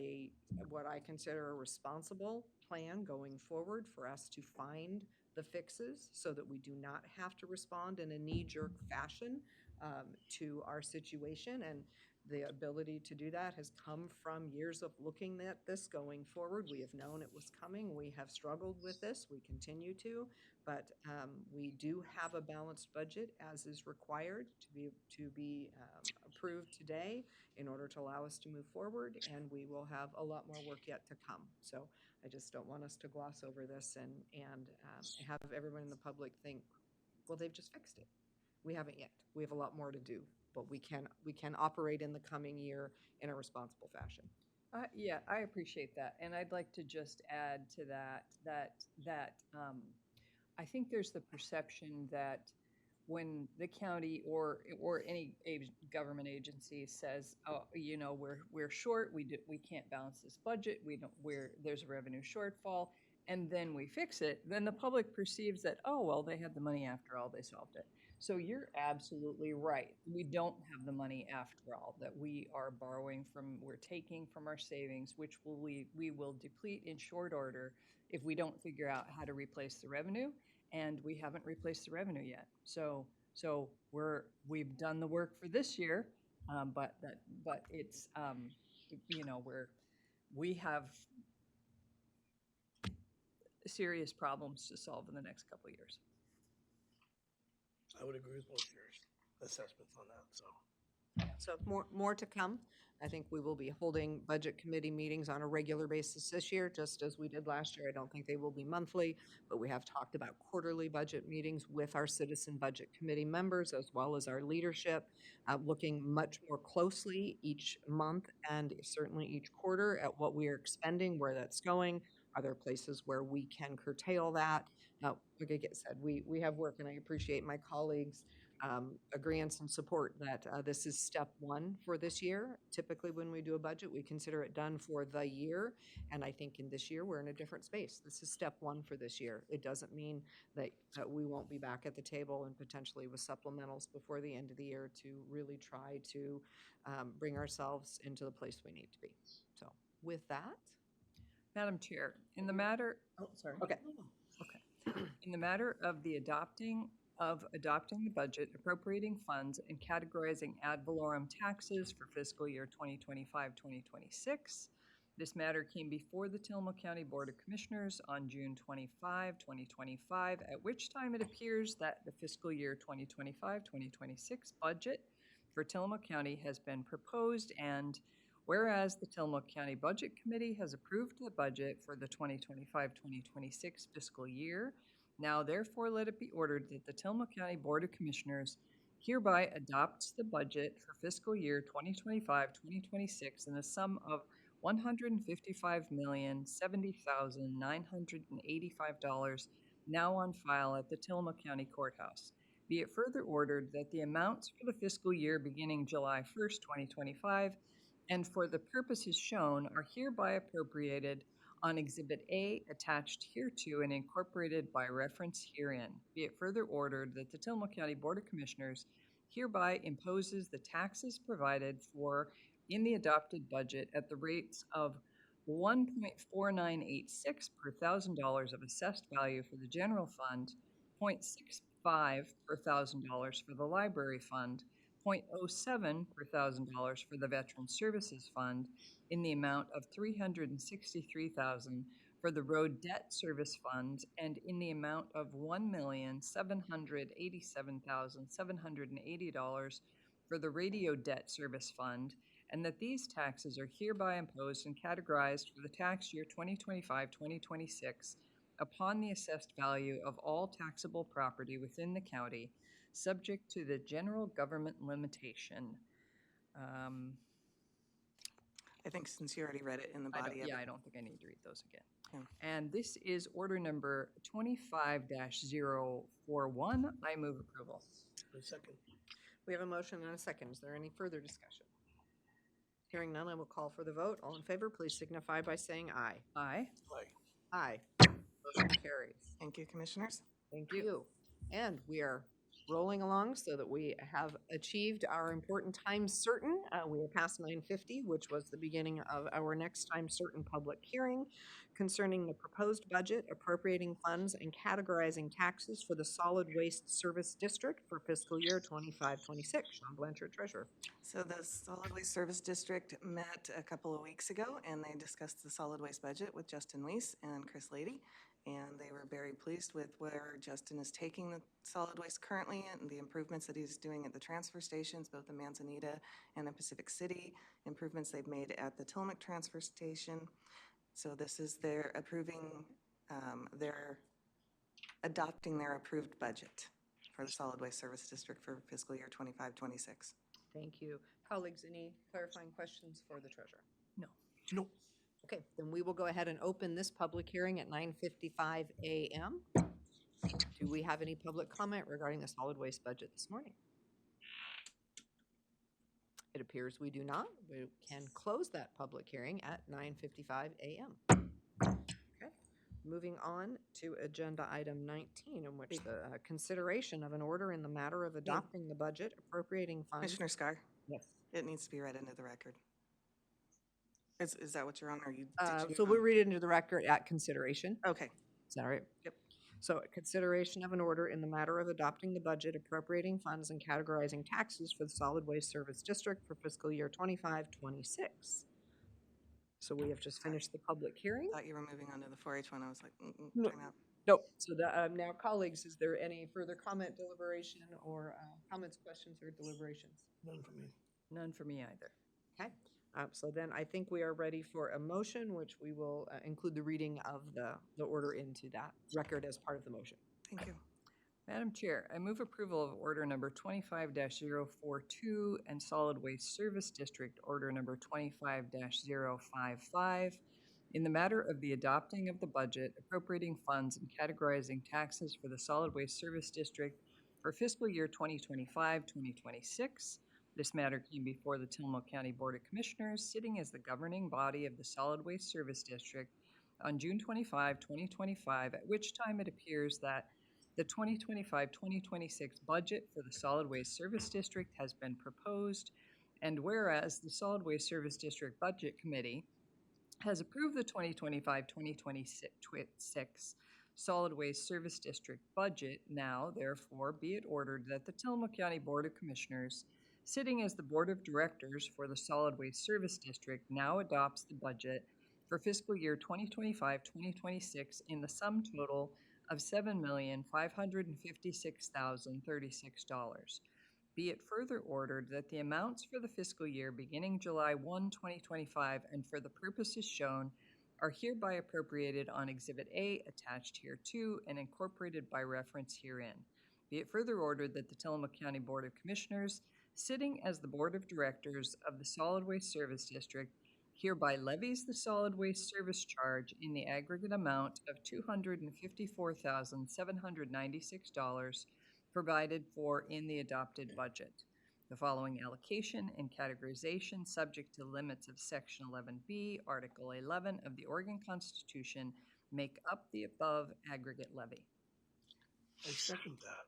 what I consider a responsible plan going forward for us to find the fixes so that we do not have to respond in a knee-jerk fashion to our situation. And the ability to do that has come from years of looking at this going forward. We have known it was coming. We have struggled with this. We continue to, but we do have a balanced budget as is required to be approved today in order to allow us to move forward, and we will have a lot more work yet to come. So I just don't want us to gloss over this and have everyone in the public think, well, they've just fixed it. We haven't yet. We have a lot more to do, but we can operate in the coming year in a responsible fashion.
Yeah, I appreciate that. And I'd like to just add to that I think there's the perception that when the county or any government agency says, oh, you know, we're short, we can't balance this budget, there's a revenue shortfall, and then we fix it, then the public perceives that, oh, well, they had the money after all, they solved it. So you're absolutely right. We don't have the money after all, that we are borrowing from, we're taking from our savings, which we will deplete in short order if we don't figure out how to replace the revenue, and we haven't replaced the revenue yet. So we've done the work for this year, but it's you know, we have serious problems to solve in the next couple of years.
I would agree with both your assessments on that, so.
So more to come. I think we will be holding budget committee meetings on a regular basis this year, just as we did last year. I don't think they will be monthly, but we have talked about quarterly budget meetings with our citizen budget committee members as well as our leadership, looking much more closely each month and certainly each quarter at what we are expending, where that's going. Are there places where we can curtail that? Like I said, we have work, and I appreciate my colleagues' agreeance and support that this is step one for this year. Typically, when we do a budget, we consider it done for the year, and I think in this year, we're in a different space. This is step one for this year. It doesn't mean that we won't be back at the table and potentially with supplementals before the end of the year to really try to bring ourselves into the place we need to be. So with that.
Madam Chair, in the matter, oh, sorry.
Okay.
In the matter of adopting the budget, appropriating funds, and categorizing ad valorem taxes for fiscal year 2025-2026, this matter came before the Tillamook County Board of Commissioners on June 25, 2025, at which time it appears that the fiscal year 2025-2026 budget for Tillamook County has been proposed, and whereas the Tillamook County Budget Committee has approved the budget for the 2025-2026 fiscal year, now therefore let it be ordered that the Tillamook County Board of Commissioners hereby adopts the budget for fiscal year 2025-2026 in the sum of $155,070,985 now on file at the Tillamook County Courthouse. Be it further ordered that the amounts for the fiscal year beginning July 1st, 2025, and for the purposes shown are hereby appropriated on Exhibit A attached hereto and incorporated by reference herein. Be it further ordered that the Tillamook County Board of Commissioners hereby imposes the taxes provided for in the adopted budget at the rates of 1.4986 per $1,000 of assessed value for the general fund, 0.65 per $1,000 for the library fund, .07 per $1,000 for the Veteran Services Fund in the amount of $363,000 for the Road Debt Service Fund and in the amount of $1,787,780 for the Radio Debt Service Fund, and that these taxes are hereby imposed and categorized for the tax year 2025-2026 upon the assessed value of all taxable property within the county, subject to the general government limitation.
I think since you already read it in the
I
body of it.
I don't think I need to read those again.
Yeah.
And this is order number 25-041. I move approval.
A second.
We have a motion and a second. Is there any further discussion? Hearing none, I will call for the vote. All in favor, please signify by saying aye.
Aye.
Aye. Motion carries.
Thank you, Commissioners.
Thank you. And we are rolling along so that we have achieved our important time certain. We are past 9:50, which was the beginning of our next time certain public hearing concerning the proposed budget, appropriating funds, and categorizing taxes for the Solid Waste Service District for fiscal year 25-26. Sean Blanchard, Treasurer.
So the Solid Waste Service District met a couple of weeks ago, and they discussed the solid waste budget with Justin Weiss and Chris Lady. And they were very pleased with where Justin is taking the solid waste currently and the improvements that he's doing at the transfer stations, both in Manzanita and in Pacific City, improvements they've made at the Tillamook transfer station. So this is their adopting their approved budget for the Solid Waste Service District for fiscal year 25-26.
Thank you. Colleagues, any clarifying questions for the Treasurer?
No.
Nope.
Okay, then we will go ahead and open this public hearing at 9:55 a.m. Do we have any public comment regarding the solid waste budget this morning? It appears we do not. We can close that public hearing at 9:55 a.m. Okay, moving on to agenda item 19, in which the consideration of an order in the matter of adopting the budget, appropriating funds.
Commissioner Scar,
Yes.
it needs to be read into the record. Is that what you're on, or you?
So we'll read it into the record at consideration.
Okay.
Is that all right?
Yep.
So consideration of an order in the matter of adopting the budget, appropriating funds, and categorizing taxes for the Solid Waste Service District for fiscal year 25-26. So we have just finished the public hearing.
Thought you were moving on to the 4-H one. I was like,
No.
time out.
Nope. So now, colleagues, is there any further comment, deliberation, or comments, questions, or deliberations?
None for me.
None for me either.
Okay. So then I think we are ready for a motion, which we will include the reading of the order into that record as part of the motion.
Thank you.
Madam Chair, I move approval of order number 25-042 and Solid Waste Service District order number 25-055 in the matter of the adopting of the budget, appropriating funds, and categorizing taxes for the Solid Waste Service District for fiscal year 2025-2026. This matter came before the Tillamook County Board of Commissioners, sitting as the governing body of the Solid Waste Service District on June 25, 2025, at which time it appears that the 2025-2026 budget for the Solid Waste Service District has been proposed, and whereas the Solid Waste Service District Budget Committee has approved the 2025-2026 Solid Waste Service District budget, now therefore be it ordered that the Tillamook County Board of Commissioners, sitting as the Board of Directors for the Solid Waste Service District, now adopts the budget for fiscal year 2025-2026 in the sum total of $7,556,036. Be it further ordered that the amounts for the fiscal year beginning July 1, 2025, and for the purposes shown are hereby appropriated on Exhibit A attached hereto and incorporated by reference herein. Be it further ordered that the Tillamook County Board of Commissioners, sitting as the Board of Directors of the Solid Waste Service District, hereby levies the solid waste service charge in the aggregate amount of $254,796 provided for in the adopted budget. The following allocation and categorization, subject to limits of Section 11B, Article 11 of the Oregon Constitution, make up the above aggregate levy.
I second that.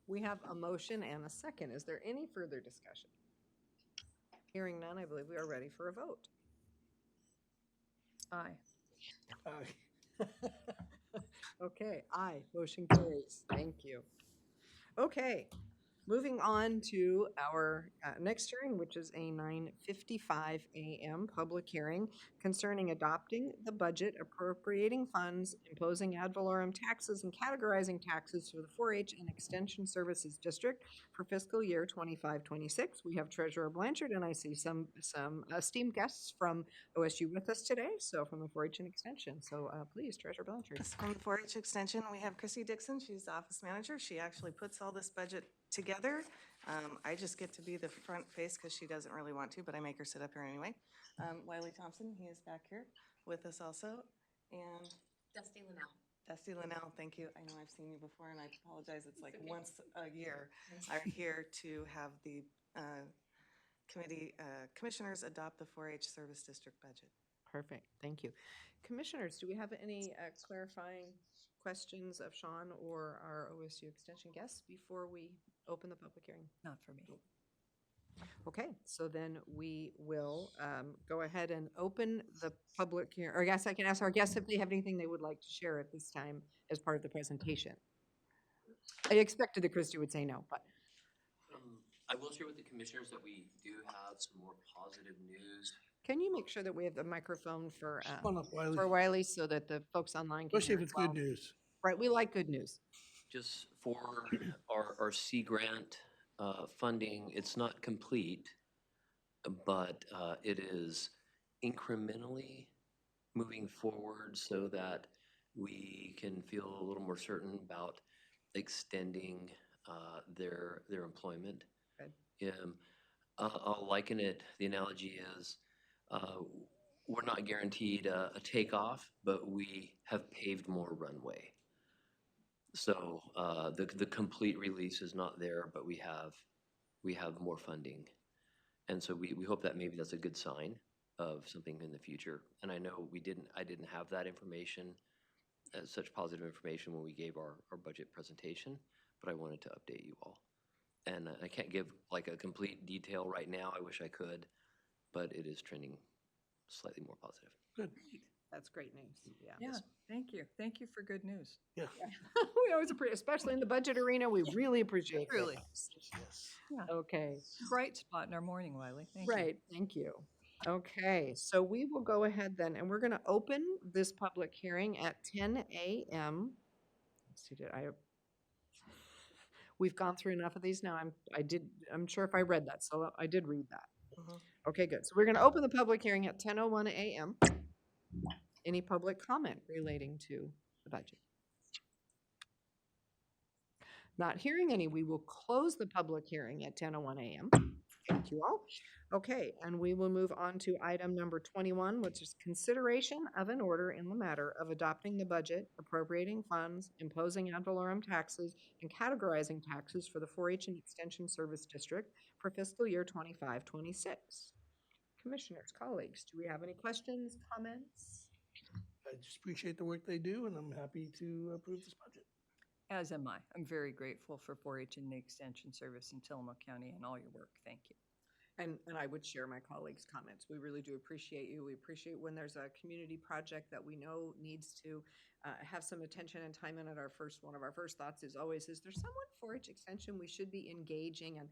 We have a motion and a second. Is there any further discussion? Hearing none, I believe we are ready for a vote.
Aye.
Aye.
Okay, aye. Motion carries. Thank you. Okay, Moving on to our next hearing, which is a 9:55 a.m. public hearing concerning adopting the budget, appropriating funds, imposing ad valorem taxes, and categorizing taxes for the 4-H and Extension Services District for fiscal year 25-26. We have Treasurer Blanchard, and I see some esteemed guests from OSU with us today, so from the 4-H and Extension. So please, Treasurer Blanchard.
Yes, from the 4-H Extension, we have Chrissy Dixon. She's the office manager. She actually puts all this budget together. I just get to be the front face because she doesn't really want to, but I make her sit up here anyway. Wiley Thompson, he is back here with us also. And
Dusty Linnell.
Dusty Linnell, thank you. I know I've seen you before, and I apologize. It's like once a year. Are here to have the commissioners adopt the 4-H Service District budget.
Perfect, thank you. Commissioners, do we have any clarifying questions of Sean or our OSU Extension guests before we open the public hearing?
Not for me.
Okay, so then we will go ahead and open the public hearing. Or I guess I can ask our guests if they have anything they would like to share at this time as part of the presentation. I expected that Christy would say no, but.
I will share with the commissioners that we do have some more positive news.
Can you make sure that we have the microphone for
Come on up, Wiley.
Wiley so that the folks online can
Especially
hear
if it's
as well?
good news.
Right, we like good news.
Just for our Sea Grant funding, it's not complete, but it is incrementally moving forward so that we can feel a little more certain about extending their employment.
Good.
I'll liken it, the analogy is, we're not guaranteed a takeoff, but we have paved more runway. So the complete release is not there, but we have more funding. And so we hope that maybe that's a good sign of something in the future. And I know I didn't have that information, such positive information when we gave our budget presentation, but I wanted to update you all. And I can't give like a complete detail right now. I wish I could, but it is trending slightly more positive.
Good.
That's great news, yeah.
Yeah, thank you. Thank you for good news.
Yeah.
We always appreciate, especially in the budget arena, we really appreciate
Really.
it. Okay,
Bright spot in our morning, Wiley. Thank you.
right, thank you. Okay, so we will go ahead then, and we're gonna open this public hearing at 10 a.m. Let's see, we've gone through enough of these now. I'm sure if I read that, so I did read that.
Mhm.
Okay, good. So we're gonna open the public hearing at 10:01 a.m. Any public comment relating to the budget? Not hearing any, we will close the public hearing at 10:01 a.m. Thank you all. Okay, and we will move on to item number 21, which is consideration of an order in the matter of adopting the budget, appropriating funds, imposing ad valorem taxes, and categorizing taxes for the 4-H and Extension Service District for fiscal year 25-26. Commissioners, colleagues, do we have any questions, comments?
I just appreciate the work they do, and I'm happy to approve this budget.
As am I. I'm very grateful for 4-H and the Extension Service in Tillamook County and all your work. Thank you.
And I would share my colleagues' comments. We really do appreciate you. We appreciate when there's a community project that we know needs to have some attention and time in it. One of our first thoughts is always, is there someone 4-H Extension we should be engaging? And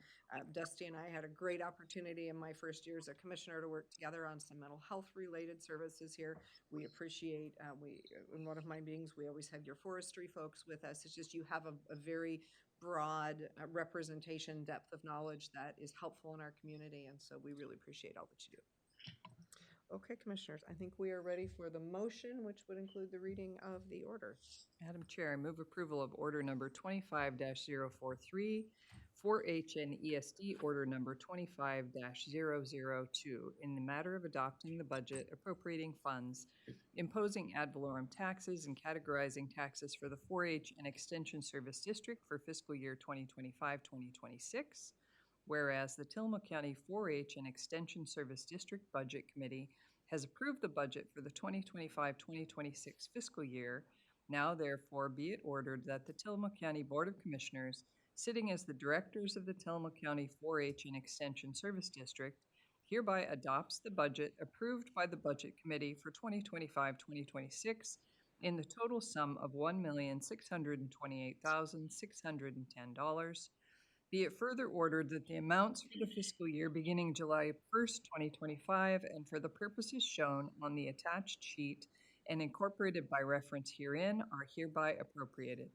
Dusty and I had a great opportunity in my first year as a commissioner to work together on some mental health related services here. We appreciate, in one of my meetings, we always have your forestry folks with us. It's just you have a very broad representation, depth of knowledge that is helpful in our community, and so we really appreciate all that you do. Okay, commissioners, I think we are ready for the motion, which would include the reading of the order.
Madam Chair, I move approval of order number 25-043, 4-H and ESD order number 25-002 in the matter of adopting the budget, appropriating funds, imposing ad valorem taxes, and categorizing taxes for the 4-H and Extension Service District for fiscal year 2025-2026. Whereas the Tillamook County 4-H and Extension Service District Budget Committee has approved the budget for the 2025-2026 fiscal year, now therefore be it ordered that the Tillamook County Board of Commissioners, sitting as the directors of the Tillamook County 4-H and Extension Service District, hereby adopts the budget approved by the Budget Committee for 2025-2026 in the total sum of $1,628,610. Be it further ordered that the amounts for the fiscal year beginning July 1st, 2025, and for the purposes shown on the attached sheet and incorporated by reference herein are hereby appropriated.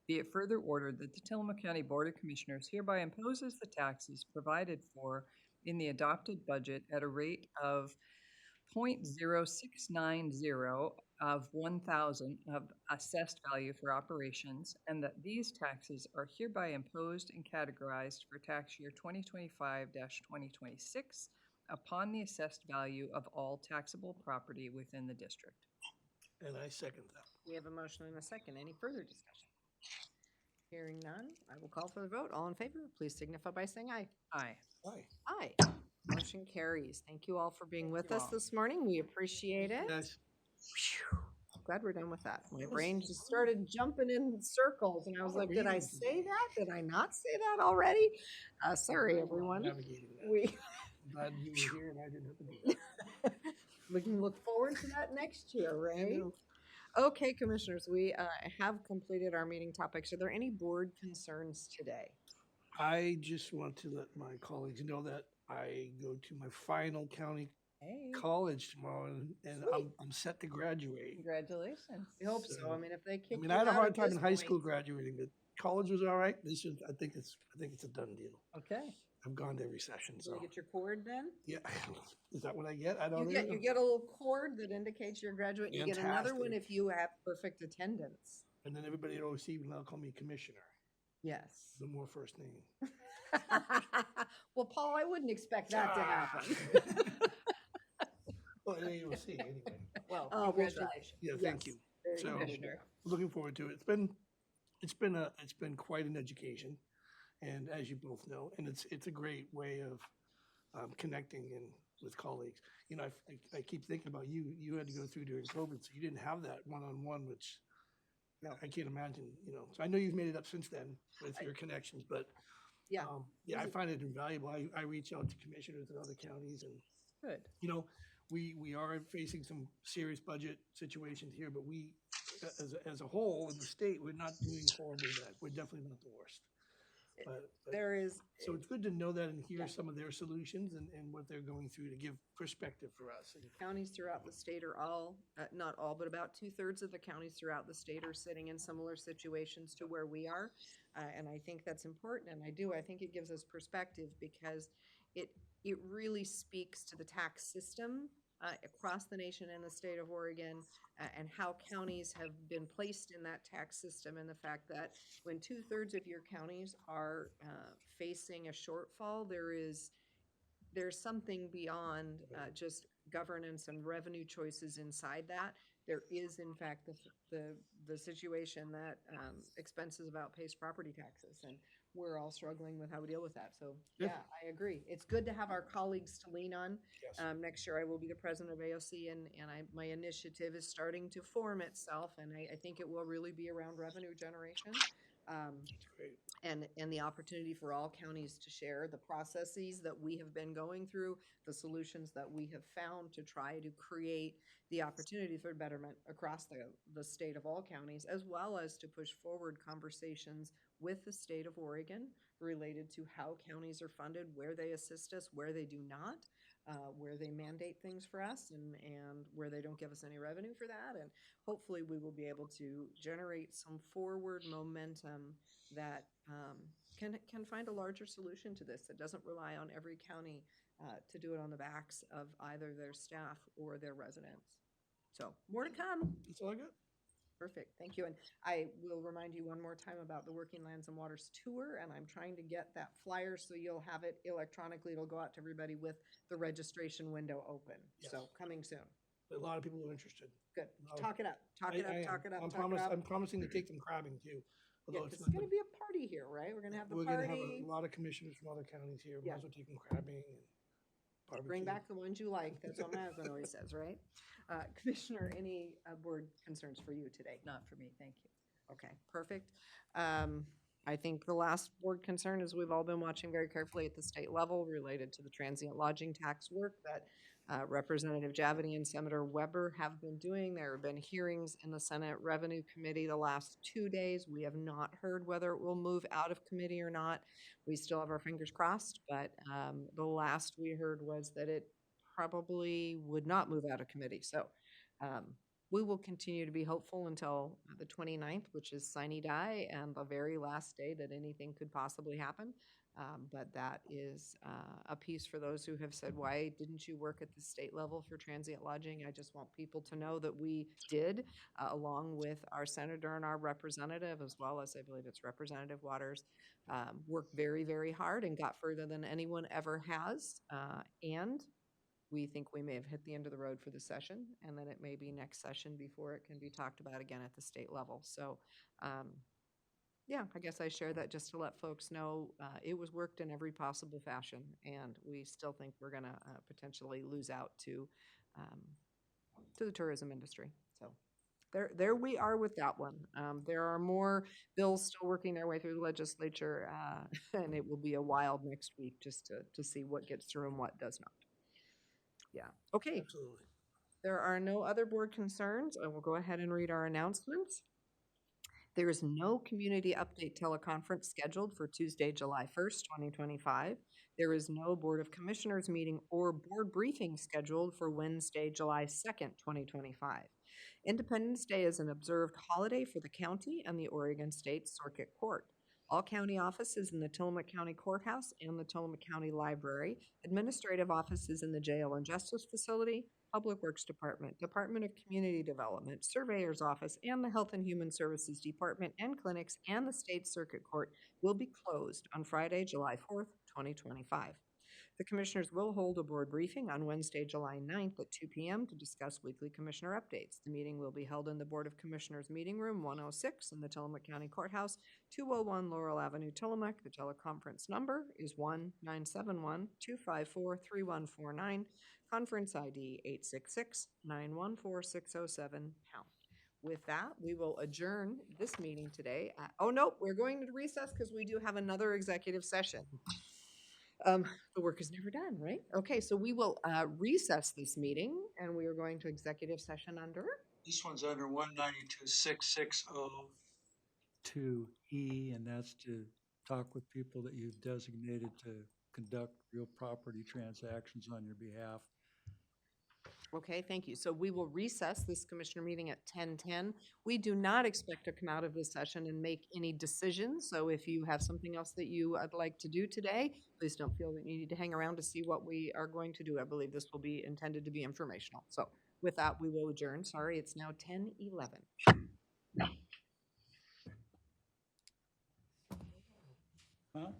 Be it further ordered that the Tillamook County Board of Commissioners hereby imposes the taxes provided for in the adopted budget at a rate of 0.0690 of 1,000 of assessed value for operations, and that these taxes are hereby imposed and categorized for tax year 2025-2026 upon the assessed value of all taxable property within the district.
And I second that.
We have a motion and a second. Any further discussion? Hearing none, I will call for the vote. All in favor, please signify by saying aye.
Aye.
Aye.
Aye. Motion carries. Thank you all for being with
you
us
all.
this morning. We appreciate it.
Yes.
Glad we're done with that. My brain just started jumping in circles and I was like, did I say that? Did I not say that already? Sorry, everyone.
Navigating that.
We
Glad you were here and I didn't have to do that.
we can look forward to that next year, right? Okay, commissioners, we have completed our meeting topics. Are there any board concerns today?
I just want to let my colleagues know that I go to my final county
Hey,
college tomorrow and I'm set to graduate.
congratulations.
We hope so. I mean, if they kick
I mean,
you
I had a
out
hard
at
time
this
in high
point-
school graduating, but college was all right. This is, I think it's a done deal.
Okay.
I've gone to every session,
Do you
so.
get your cord then?
Yeah, is that what I get? I don't
You
know.
get a little cord that indicates you're graduating. You get another one
Fantastic.
if you have perfect attendance.
And then everybody at OC will now call me commissioner.
Yes.
No more first name.
Well, Paul, I wouldn't expect that to happen.
Well, at AOC anyway.
Well,
Oh, we'll try.
congratulations.
Yeah, thank you.
Very
So,
good.
Commissioner.
looking forward to it. It's been quite an education, and as you both know, and it's a great way of connecting and with colleagues. You know, I keep thinking about you. You had to go through during COVID, so you didn't have that one-on-one, which I can't imagine. You know, so I know you've made it up since then with your connections, but
Yeah.
yeah, I find it invaluable. I reach out to commissioners in other counties, and
Good.
you know, we are facing some serious budget situations here, but we, as a whole in the state, we're not doing horribly bad. We're definitely not the worst. But
There is,
so it's good to know that and hear some of their solutions and what they're going through to give perspective for us. And
counties throughout the state are all, not all, but about 2/3 of the counties throughout the state are sitting in similar situations to where we are. And I think that's important, and I think it gives us perspective because it really speaks to the tax system across the nation and the state of Oregon, and how counties have been placed in that tax system, and the fact that when 2/3 of your counties are facing a shortfall, there's something beyond just governance and revenue choices inside that. There is, in fact, the situation that expenses have outpaced property taxes, and we're all struggling with how we deal with that. So, yeah, I agree. It's good to have our colleagues to lean on.
Yes.
Next year, I will be the president of AOC, and my initiative is starting to form itself, and I think it will really be around revenue generation.
That's great.
And the opportunity for all counties to share the processes that we have been going through, the solutions that we have found to try to create the opportunity for betterment across the state of all counties, as well as to push forward conversations with the state of Oregon related to how counties are funded, where they assist us, where they do not, where they mandate things for us, and where they don't give us any revenue for that. And hopefully we will be able to generate some forward momentum that can find a larger solution to this that doesn't rely on every county to do it on the backs of either their staff or their residents. So more to come.
That's all I got.
Perfect, thank you. And I will remind you one more time about the Working Lands and Waters Tour, and I'm trying to get that flyer so you'll have it electronically. It'll go out to everybody with the registration window open. So
Yes.
coming soon.
A lot of people are interested.
Good.
No.
Talk it up, talk it
I
up,
am.
talk it up,
I'm
talk it up.
I'm promising to take them crabbing too.
Yeah,
Although
because
it's
it's
not,
gonna be a party here, right? We're gonna have the
we're gonna have a
party.
lot of commissioners from other counties here. Might
Yeah.
as well take them crabbing and barbecue.
Bring back the ones you like. That's what Maslin always says, right? Commissioner, any board concerns for you today?
Not for me, thank you.
Okay, perfect. I think the last board concern is we've all been watching very carefully at the state level related to the transient lodging tax work that Representative Javity and Senator Weber have been doing. There have been hearings in the Senate Revenue Committee the last 2 days. We have not heard whether it will move out of committee or not. We still have our fingers crossed, but the last we heard was that it probably would not move out of committee. So we will continue to be hopeful until the 29th, which is sine die and the very last day that anything could possibly happen. But that is a piece for those who have said, why didn't you work at the state level for transient lodging? I just want people to know that we did, along with our senator and our representative, as well as I believe it's Representative Waters, worked very, very hard and got further than anyone ever has. And we think we may have hit the end of the road for the session, and then it may be next session before it can be talked about again at the state level. So, yeah, I guess I share that just to let folks know it was worked in every possible fashion, and we still think we're going to potentially lose out to the tourism industry. So there we are with that one. There are more bills still working their way through the legislature, and it will be a wild next week just to see what gets through and what does not. Yeah. Okay.
Absolutely.
There are no other board concerns. I will go ahead and read our announcements. There is no community update teleconference scheduled for Tuesday, July 1st, 2025. There is no Board of Commissioners meeting or board briefing scheduled for Wednesday, July 2nd, 2025. Independence Day is an observed holiday for the county and the Oregon State Circuit Court. All county offices in the Tillamook County Courthouse and the Tillamook County Library, administrative offices in the Jail and Justice Facility, Public Works Department, Department of Community Development, Surveyor's Office, and the Health and Human Services Department and clinics and the State Circuit Court will be closed on Friday, July 4th, 2025. The Commissioners will hold a board briefing on Wednesday, July 9th at 2 p.m. to discuss weekly Commissioner updates. The meeting will be held in the Board of Commissioners Meeting Room 106 in the Tillamook County Courthouse, 201 Laurel Avenue, Tillamook. The teleconference number is 1-971-254-3149, conference ID 866-914-607#. With that, we will adjourn this meeting today. Oh, no, we're going to recess because we do have another executive session. The work is never done, right? Okay, so we will recess this meeting, and we are going to executive session under?
This one's under 192-660-2E, and that's to talk with people that you've designated to conduct real property transactions on your behalf.
Okay, thank you. So we will recess this commissioner meeting at 10:10. We do not expect to come out of this session and make any decisions. So if you have something else that you would like to do today, please don't feel that you need to hang around to see what we are going to do. I believe this will be intended to be informational. So with that, we will adjourn. Sorry, it's now 10:11.
Huh?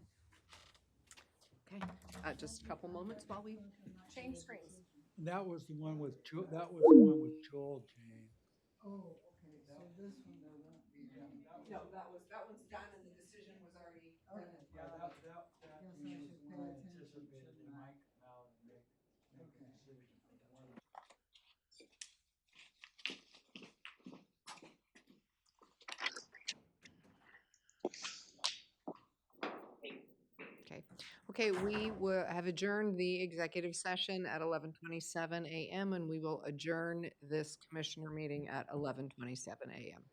Okay, just a couple moments while we change screens.
That was the one with Joel, Jane.
Oh, okay, so this one there won't be done.
No, that one's done and the decision was already done.
Yeah, that
Guess I
was
should
the
pay
one I
attention,
anticipated they
shouldn't I?
might come out and make a decision.
Okay, we will have adjourned the executive session at 11:27 a.m. and we will adjourn this commissioner meeting at 11:27 a.m.